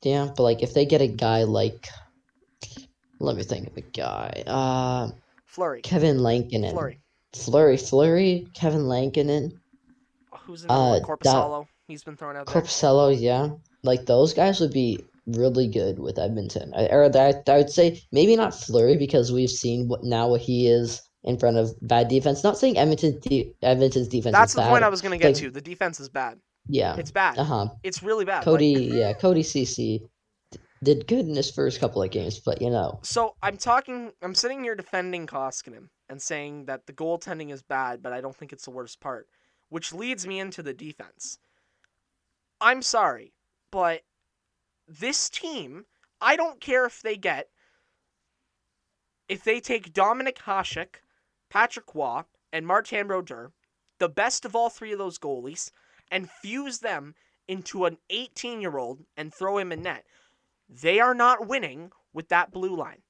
Yeah, but like, if they get a guy like, let me think of a guy. Flurry, Kevin Lankinen, Flurry. Flurry, Kevin Lankinen. Who's another one? That Corpusalo. He's been thrown out there. Corpsello, yeah, like those guys would be really good with Edmonton. I would say maybe not Flurry because we've seen what he is in front of bad defense. Not saying Edmonton's defense is That's the point I bad, was gonna get but to. The defense is bad. yeah, It's bad. uh-huh. It's really bad. Like, Cody CC did good in his first couple of games, but so I'm sitting here defending Koskinen and saying that the goaltending is bad, but I don't think it's the worst part, which leads me into the defense. I'm sorry, but this team, I don't care if they take Dominic Hasek, Patrick Waugh, and Martin Brodeur, the best of all three of those goalies, and fuse them into an 18-year-old and throw him in net. They are not winning with that blue line.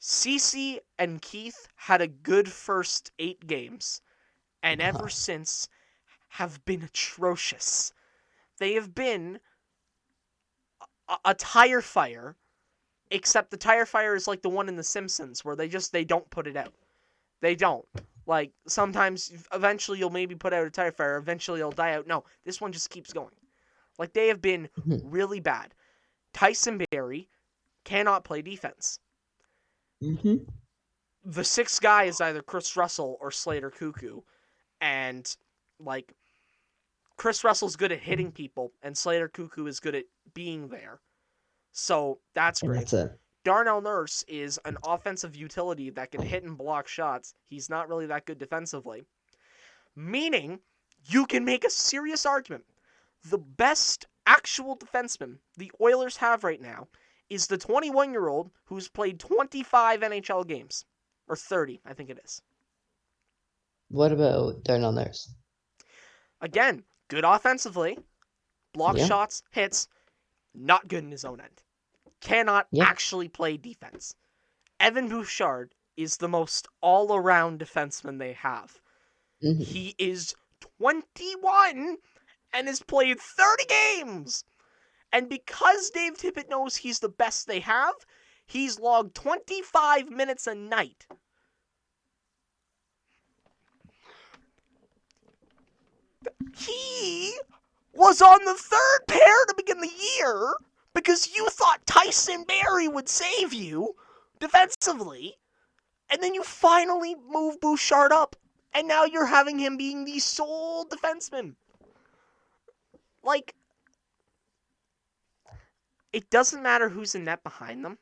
Cece and Keith had a good first 8 games, and ever since have been atrocious. They have been a tire fire, except the tire fire is like the one in The Simpsons where they don't put it out. They don't. Like, sometimes, eventually you'll maybe put out a tire fire, eventually it'll die out. No, this one just keeps going. Like, they have been really bad. Tyson Barrie cannot play defense. mm-hmm. The sixth guy is either Chris Russell or Slater Cuckoo. And, like, Chris Russell's good at hitting people, and Slater Cuckoo is good at being there. So, that's And great. that's it. Darnell Nurse is an offensive utility that can hit and block shots. He's not really that good defensively. Meaning, you can make a serious argument. The best actual defenseman the Oilers have right now is the 21-year-old who's played 25 NHL games. Or 30, I think it is. What about Darnell Nurse? Again, good offensively, block Yeah, shots, hits, not good in his own end. Cannot yeah, actually play defense. Evan Bouchard is the most all-around defenseman they have. mm-hmm. He is 21 and has played 30 games. And because Dave Tippett knows he's the best they have, he's logged 25 minutes a night. He was on the third pair to begin the year because you thought Tyson Barrie would save you defensively. And then you finally move Bouchard up. And now you're having him being the sole defenseman. Like, it doesn't matter who's in net behind them.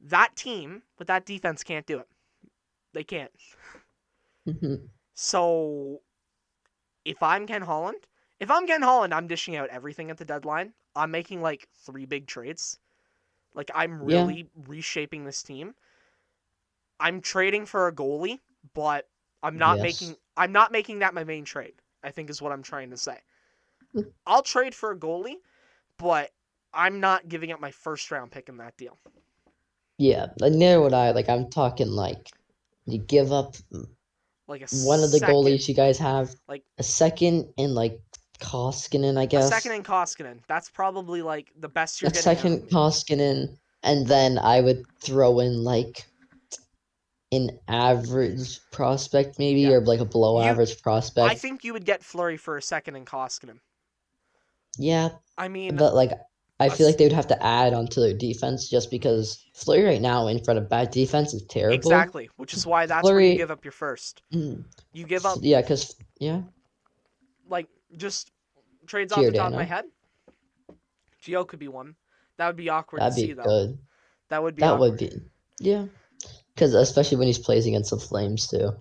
That team with that defense can't do it. They can't. Mm-hmm. So, if I'm Ken Holland, I'm dishing out everything at the deadline. I'm making like 3 big trades. Like, I'm Yeah, really reshaping this team. I'm trading for a goalie, but yes. I'm not making that my main trade, I think is what I'm trying to say. I'll trade for a goalie, but I'm not giving up my first round pick in that deal. Yeah, like neither would I. Like I'm talking like you give up Like a one of the second. goalies you guys have, Like a second, and like Koskinen, I a second guess. in Koskinen. That's probably like the best you're A getting out of second me. Koskinen, and then I would throw in like an average prospect maybe, Yeah. or like a below You average I prospect. think you would get Flurry for a second in Koskinen. Yeah, I mean, but like I a, feel like they would have to add onto their defense just because Flurry right now in front of bad defense is terrible. exactly, which is why that's where you give Flurry, up your first. mm, You give up yeah, because yeah, like just trades off the top of my Giordano, head. Geo could be one. That would be awkward to that'd see be though. good. That would be That would awkward. be yeah, because especially when he's plays against the Flames too.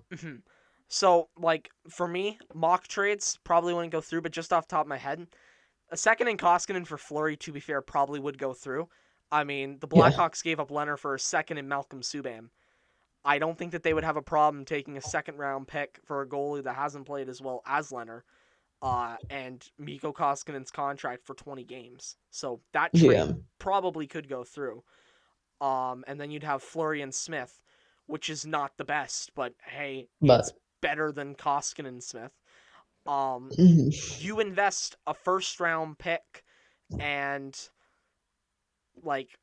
So, like, for me, mock trades probably wouldn't go through, but just off the top of my head, a second in Koskinen for Flurry, to be fair, probably would go through. I mean, the Yeah, Blackhawks gave up Leonard for a second in Malcolm Subban. I don't think that they would have a problem taking a second round pick for a goalie that hasn't played as well as Leonard, and Mikko Koskinen's contract for 20 games. So that trade Yeah, probably could go through. And then you'd have Florian Smith, which is not the best, but hey, it's but better than Koskinen Smith. Um, mhm, you invest a first round pick and like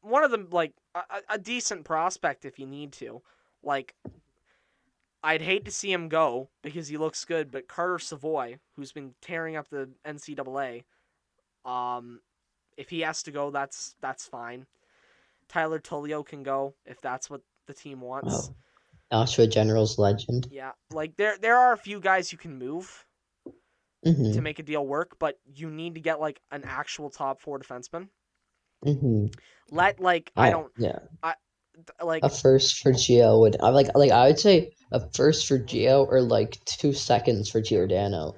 one of them, like a decent prospect if you need to. Like, I'd hate to see him go because he looks good, but Carter Savoy, who's been tearing up the NCAA, um, if he has to go, that's fine. Tyler Tullio can go if that's what the team wants. oh, Joshua General's legend. Yeah, like there are a few guys you can move to Hmm. make a deal work, but you need to get like an actual top four defenseman. Hmm. Let like I don't Yeah, I a like first for Gio would I like I would say a first for Gio or like 2 seconds for Giordano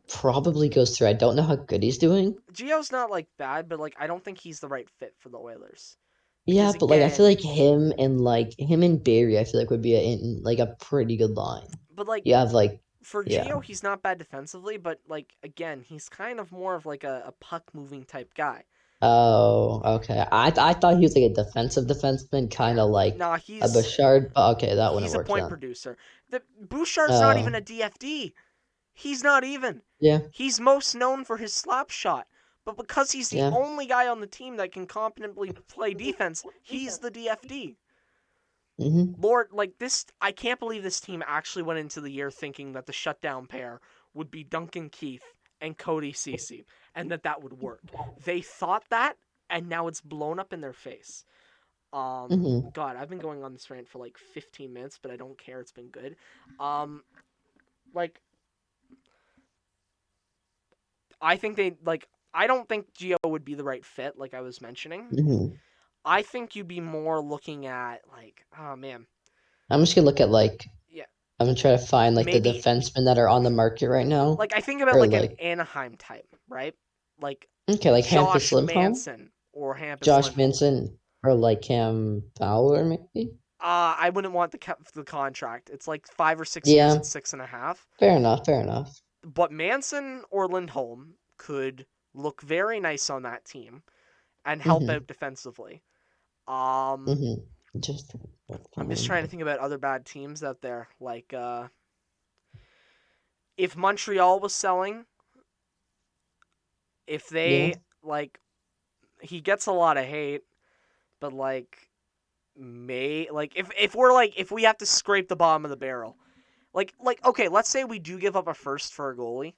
probably goes through. I don't know how good he's doing. Gio's not like bad, but like I don't think he's the right fit for the Oilers Yeah, because but like I feel again, like him and Barry, I feel like would be like a pretty good line. but like You have like for yeah. Gio, he's not bad defensively, but like again, he's kind of more of like a puck moving type guy. Oh, okay. I thought he was like a defensive defenseman, kind Yeah, of like nah, a Bouchard, but okay, that wouldn't he's a work point then. producer. The Bouchard's not even Oh, a DFD. He's not even. yeah, He's most known for his slap shot. But because he's the yeah. only guy on the team that can competently play defense, he's the DFD. Hmm. Lord, like this, I can't believe this team actually went into the year thinking that the shutdown pair would be Duncan Keith and Cody Cece, and that would work. They thought that, and now it's blown up in their face. Hmm. God, I've been going on this rant for like 15 minutes, but I don't care. It's been good. Um, like I think they like. I don't think Geo would be the right fit, like I was mentioning. Hmm. I think you'd be more looking at like, oh man, I'm just gonna look at like yeah, I'm gonna try to find like the maybe defensemen that are on the market right now, like I think about or like an like Anaheim type, right? Like okay, like Hampus Josh Lindholm, Manson or Hampus Josh Lindholm. Manson, or like Cam Fowler maybe. I wouldn't want the contract. It's like 5 or 6 years Yeah, at 6.5. fair enough, fair enough. But Manson or Lindholm could look very nice on that team and help Hmm. out defensively. Um, Hmm. Just I'm just find. trying to think about other bad teams out there. Like, if Montreal was selling, if Yeah. they like, he gets a lot of hate, but like, if we're like if we have to scrape the bottom of the barrel, like okay, let's say we do give up a first for a goalie,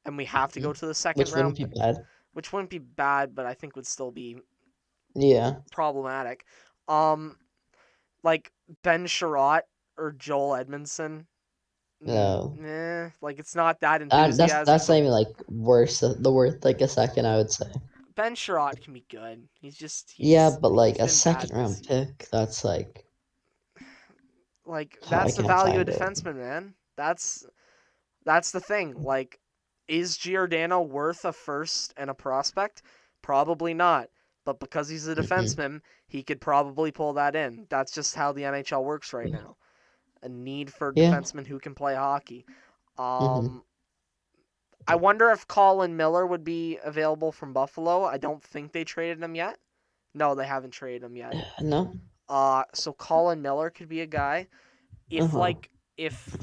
and we have to go Mhm. to the second Which wouldn't round, be bad. which wouldn't be bad, but I think would still be Yeah. problematic. Um, like Ben Sherratt or Joel Edmondson. No. Like it's not that enthusiasm, That's not but even like worse. The worth like a second, I would say. Ben Sherratt can be good. He's just Yeah, he's but like he's a been second bad this round year. pick, that's like Like I that's the can't value of find it. defenseman, man. That's the thing. Like, is Giordano worth a first and a prospect? Probably not. But because he's a Hmm. defenseman, he could probably pull that in. That's just how the NHL works right now. A need for Yeah. defensemen who can play hockey. Hmm. Um, I wonder if Colin Miller would be available from Buffalo. I don't think they traded him yet. No, they haven't traded him yet. No. So Colin Miller could be a guy. Uh If huh. like if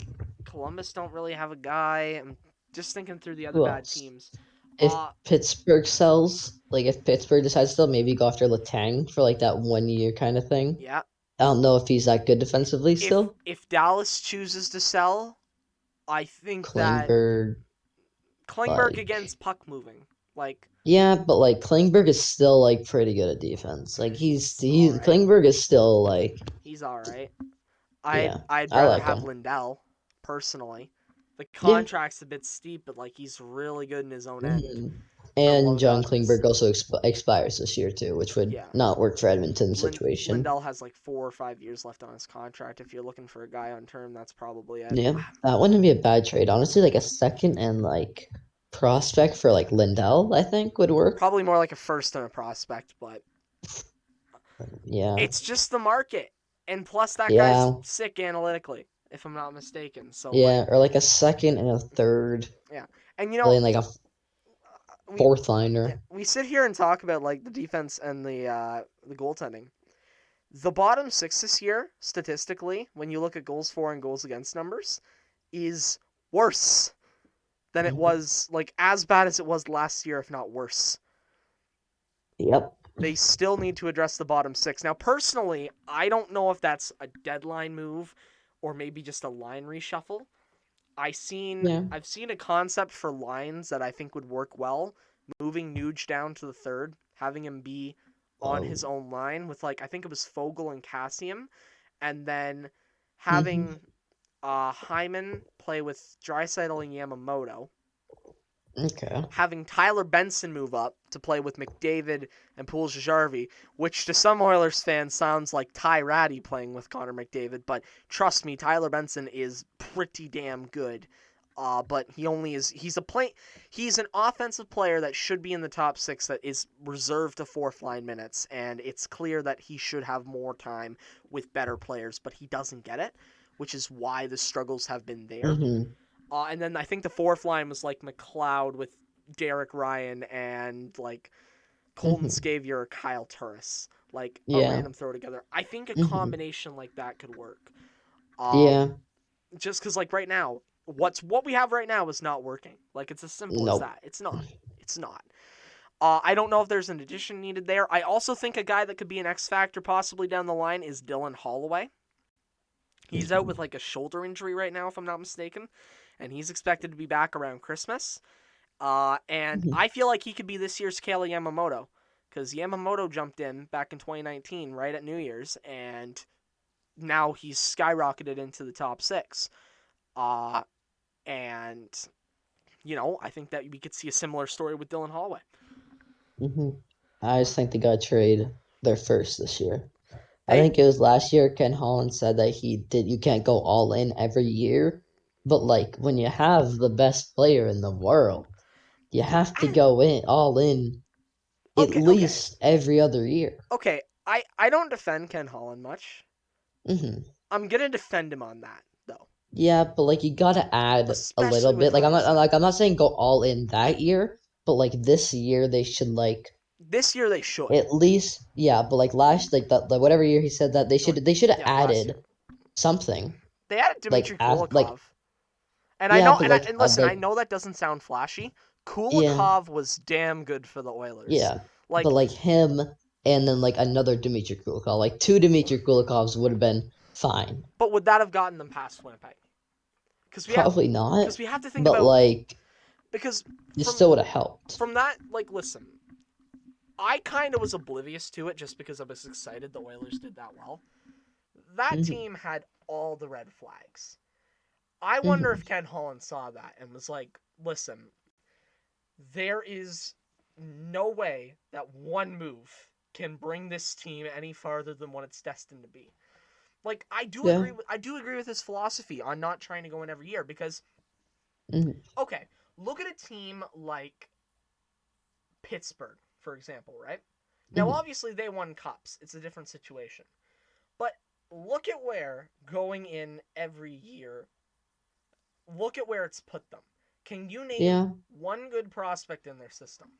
Columbus don't really have a guy, I'm just thinking through the other Who bad else? teams. If Pittsburgh sells, like if Pittsburgh decides to maybe go after Letang for like that 1 year kind of thing. Yeah. I don't know if he's that good defensively still. If Dallas chooses to sell, I think that Klingberg, Klingberg like against puck moving, like yeah, but like Klingberg is still like pretty good at defense. Like he's all right. Klingberg is still like He's all right. yeah, I'd I rather like have him. Lindell personally. The Yeah. contract's a bit steep, but like he's really good in his own end Hmm. for And long John guns. Klingberg also expires this year too, which would Yeah. not work for Edmonton's situation. Lindell has like 4 or 5 years left on his contract. If you're looking for a guy on term, that's probably it. Yeah, that wouldn't be a bad trade. Honestly, like a second and like prospect for like Lindell, I think would work. Probably more like a first and a prospect, but Yeah. it's just the market. And plus, that guy's Yeah. sick analytically, if I'm not mistaken. So, Yeah. like, Or like a second and a third. yeah. And, Playing like a we fourth yeah, liner. we sit here and talk about, like, the defense and the goaltending. The bottom six this year, statistically, when you look at goals for and goals against numbers, is worse than it Mhm. was, like, as bad as it was last year, if not worse. Yep. They still need to address the bottom six. Now, personally, I don't know if that's a deadline move or maybe just a line reshuffle. Yeah. I've seen a concept for lines that I think would work well. Moving Nuge down to the third, having him be on his Um. own line with, like, I think it was Fogel and Cassium, and then Mhm. having Hyman play with Draisaitl and Yamamoto, Okay. having Tyler Benson move up to play with McDavid and Puljujärvi, which to some Oilers fans sounds like Ty Ratty playing with Connor McDavid, but trust me, Tyler Benson is pretty damn good. But he's an offensive player that should be in the top six that is reserved to fourth line minutes, and it's clear that he should have more time with better players, but he doesn't get it, which is why the struggles have been there. Mhm. And then I think the fourth line was like McLeod with Derek Ryan and like Colton Mhm. Scavia or Kyle Turris, like a Yeah. random throw together. I think a Mhm. combination like that could work. Yeah. Just because like right now, what we have right now is not working. Like it's as simple as Nope. that. It's not. It's not. I don't know if there's an addition needed there. I also think a guy that could be an X factor possibly down the line is Dylan Holloway. He's out with like a shoulder injury right now, if I'm not mistaken, and he's expected to be back around Christmas. And Mhm. I feel like he could be this year's Kale Yamamoto because Yamamoto jumped in back in 2019, right at New Year's, and now he's skyrocketed into the top six. Uh, and I think that we could see a similar story with Dylan Holloway. Mhm. I just think they got to trade their first this year. I They, think it was last year Ken Holland said that he did you can't go all in every year, but like when you have the best player in the world, you have to I, go in all in at okay, least every other year. okay. I don't defend Ken Holland much. Hmm. I'm gonna defend him on that though, Yeah, but like you gotta add a little especially with bit. Like hindsight. I'm not saying go all in that year, but like this year they should like This year they should. at least yeah. But like last like whatever year he said that Or, they should have yeah, last year added something they added like Dmitry like Kulikov. And I yeah, know, but like and listen, I like know that doesn't sound flashy. yeah. Kulikov was damn good for the Oilers. Yeah, but Like, like him and then like another Dmitry Kulikov, like two Dmitry Kulikovs would have been fine. but would that have gotten them past Winnipeg? Because we have, Probably not, because we have to think but about like because it from still would have helped. that, like, listen, I kind of was oblivious to it just because I was excited the Oilers did that well. That Hmm. team had all the red flags. I wonder Hmm. if Ken Holland saw that and was like, listen, there is no way that one move can bring this team any farther than what it's destined to be. Like Yeah. I do agree with his philosophy on not trying to go in every year because Hmm. okay, look at a team like Pittsburgh, for example, right? Now Hmm. obviously they won cups. It's a different situation. But look at where going in every year, look at where it's put them. Can you name Yeah. one good prospect in their system?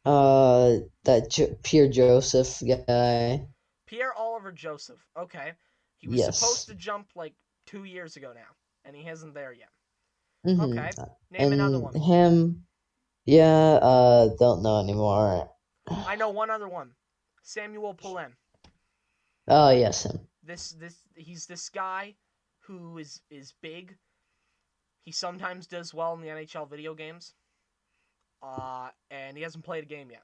That Pierre Joseph guy. Pierre Oliver Joseph. Okay. He was supposed Yes. to jump like 2 years ago now, and he isn't there yet. Hmm. Okay. Name another And one. him. Yeah. Don't know anymore. I know one other one. Samuel Poulin. Oh yes, him. This he's this guy who is big. He sometimes does well in the NHL video games. And he hasn't played a game yet.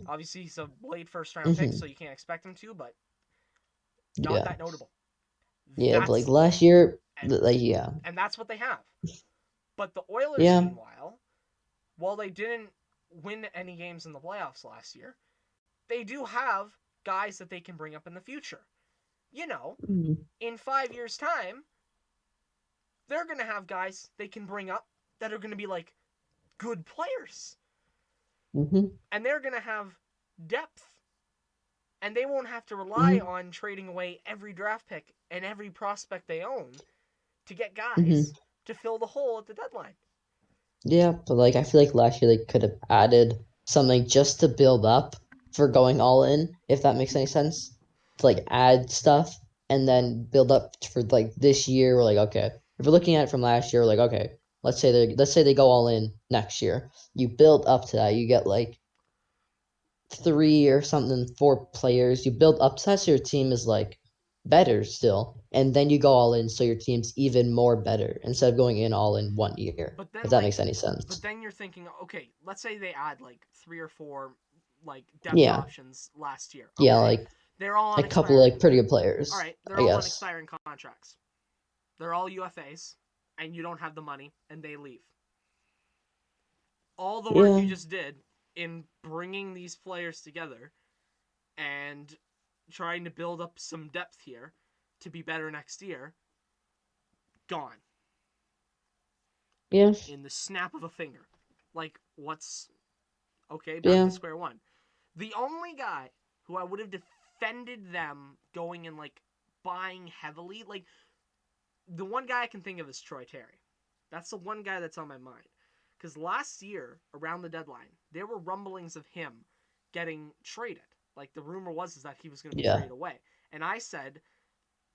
Obviously, he's a late first round pick, so Hmm. you can't expect him to, but not Yeah. that notable. Yeah, but like That's last year, and like yeah. and that's what they have. But the Oilers, Yeah. meanwhile, while they didn't win any games in the playoffs last year, they do have guys that they can bring up in the future. You know, Mhm. in 5 years' time, they're going to have guys they can bring up that are going to be like good players. Mhm. And they're going to have depth And they won't have to rely Hmm. on trading away every draft pick and every prospect they own to get Hmm. guys to fill the hole at the deadline. Yeah, but like I feel like last year they could have added something just to build up for going all in, if that makes any sense. To like add stuff and then build up for like this year. We're like, okay, if we're looking at it from last year, we're like, okay, let's say they go all in next year. You build up to that. You get like three or something, four players. You build up to that so your team is like better still, and then you go all in so your team's even more better instead of going in all in 1 year. But If then that like makes any but sense. then you're thinking, okay, let's say they add like 3 or 4 like depth Yeah, options last year. yeah, Okay. like They're all on a couple of expiring. like pretty good All players, right, they're I all on guess. expiring contracts. They're all UFAs and you don't have the money and they leave. All the work Yeah, you just did in bringing these players together and trying to build up some depth here to be better next year, gone yeah, in the snap of a finger. Like, what's okay? Back yeah, to square one. The only guy who I would have defended them going and like buying heavily, like the one guy I can think of is Troy Terry. That's the one guy that's on my mind. Because last year, around the deadline, there were rumblings of him getting traded. Like the rumor was is that he was going to be yeah. traded away. And I said,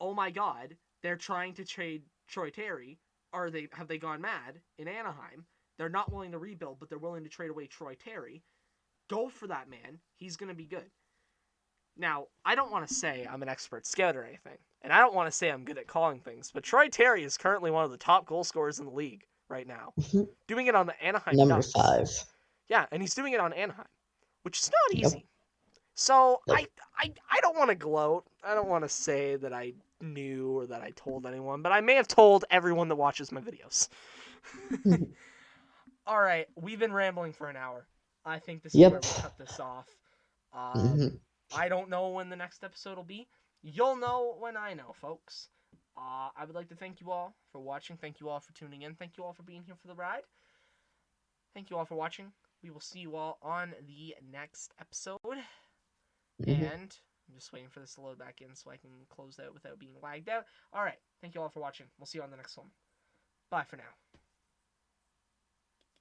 "Oh my God, they're trying to trade Troy Terry. Are they have they gone mad in Anaheim? They're not willing to rebuild, but they're willing to trade away Troy Terry. Go for that man. He's going to be good." Now, I don't want to say I'm an expert scout or anything, and I don't want to say I'm good at calling things, but Troy Terry is currently one of the top goal scorers in the league right now, doing it on the Anaheim Number Ducks. 5. Yeah, and he's doing it on Anaheim, which is not Yep. easy. So Nope. I don't want to gloat. I don't want to say that I knew or that I told anyone, but I may have told everyone that watches my videos. All right, we've been rambling for an hour. I think this is where Yep. we cut this off. Hmm. I don't know when the next episode will be. You'll know when I know, folks. I would like to thank you all for watching. Thank you all for tuning in. Thank you all for being here for the ride. Thank you all for watching. We will see you all on the next episode. Hmm. And I'm just waiting for this to load back in so I can close out without being lagged out. All right. Thank you all for watching. We'll see you on the next one. Bye for now.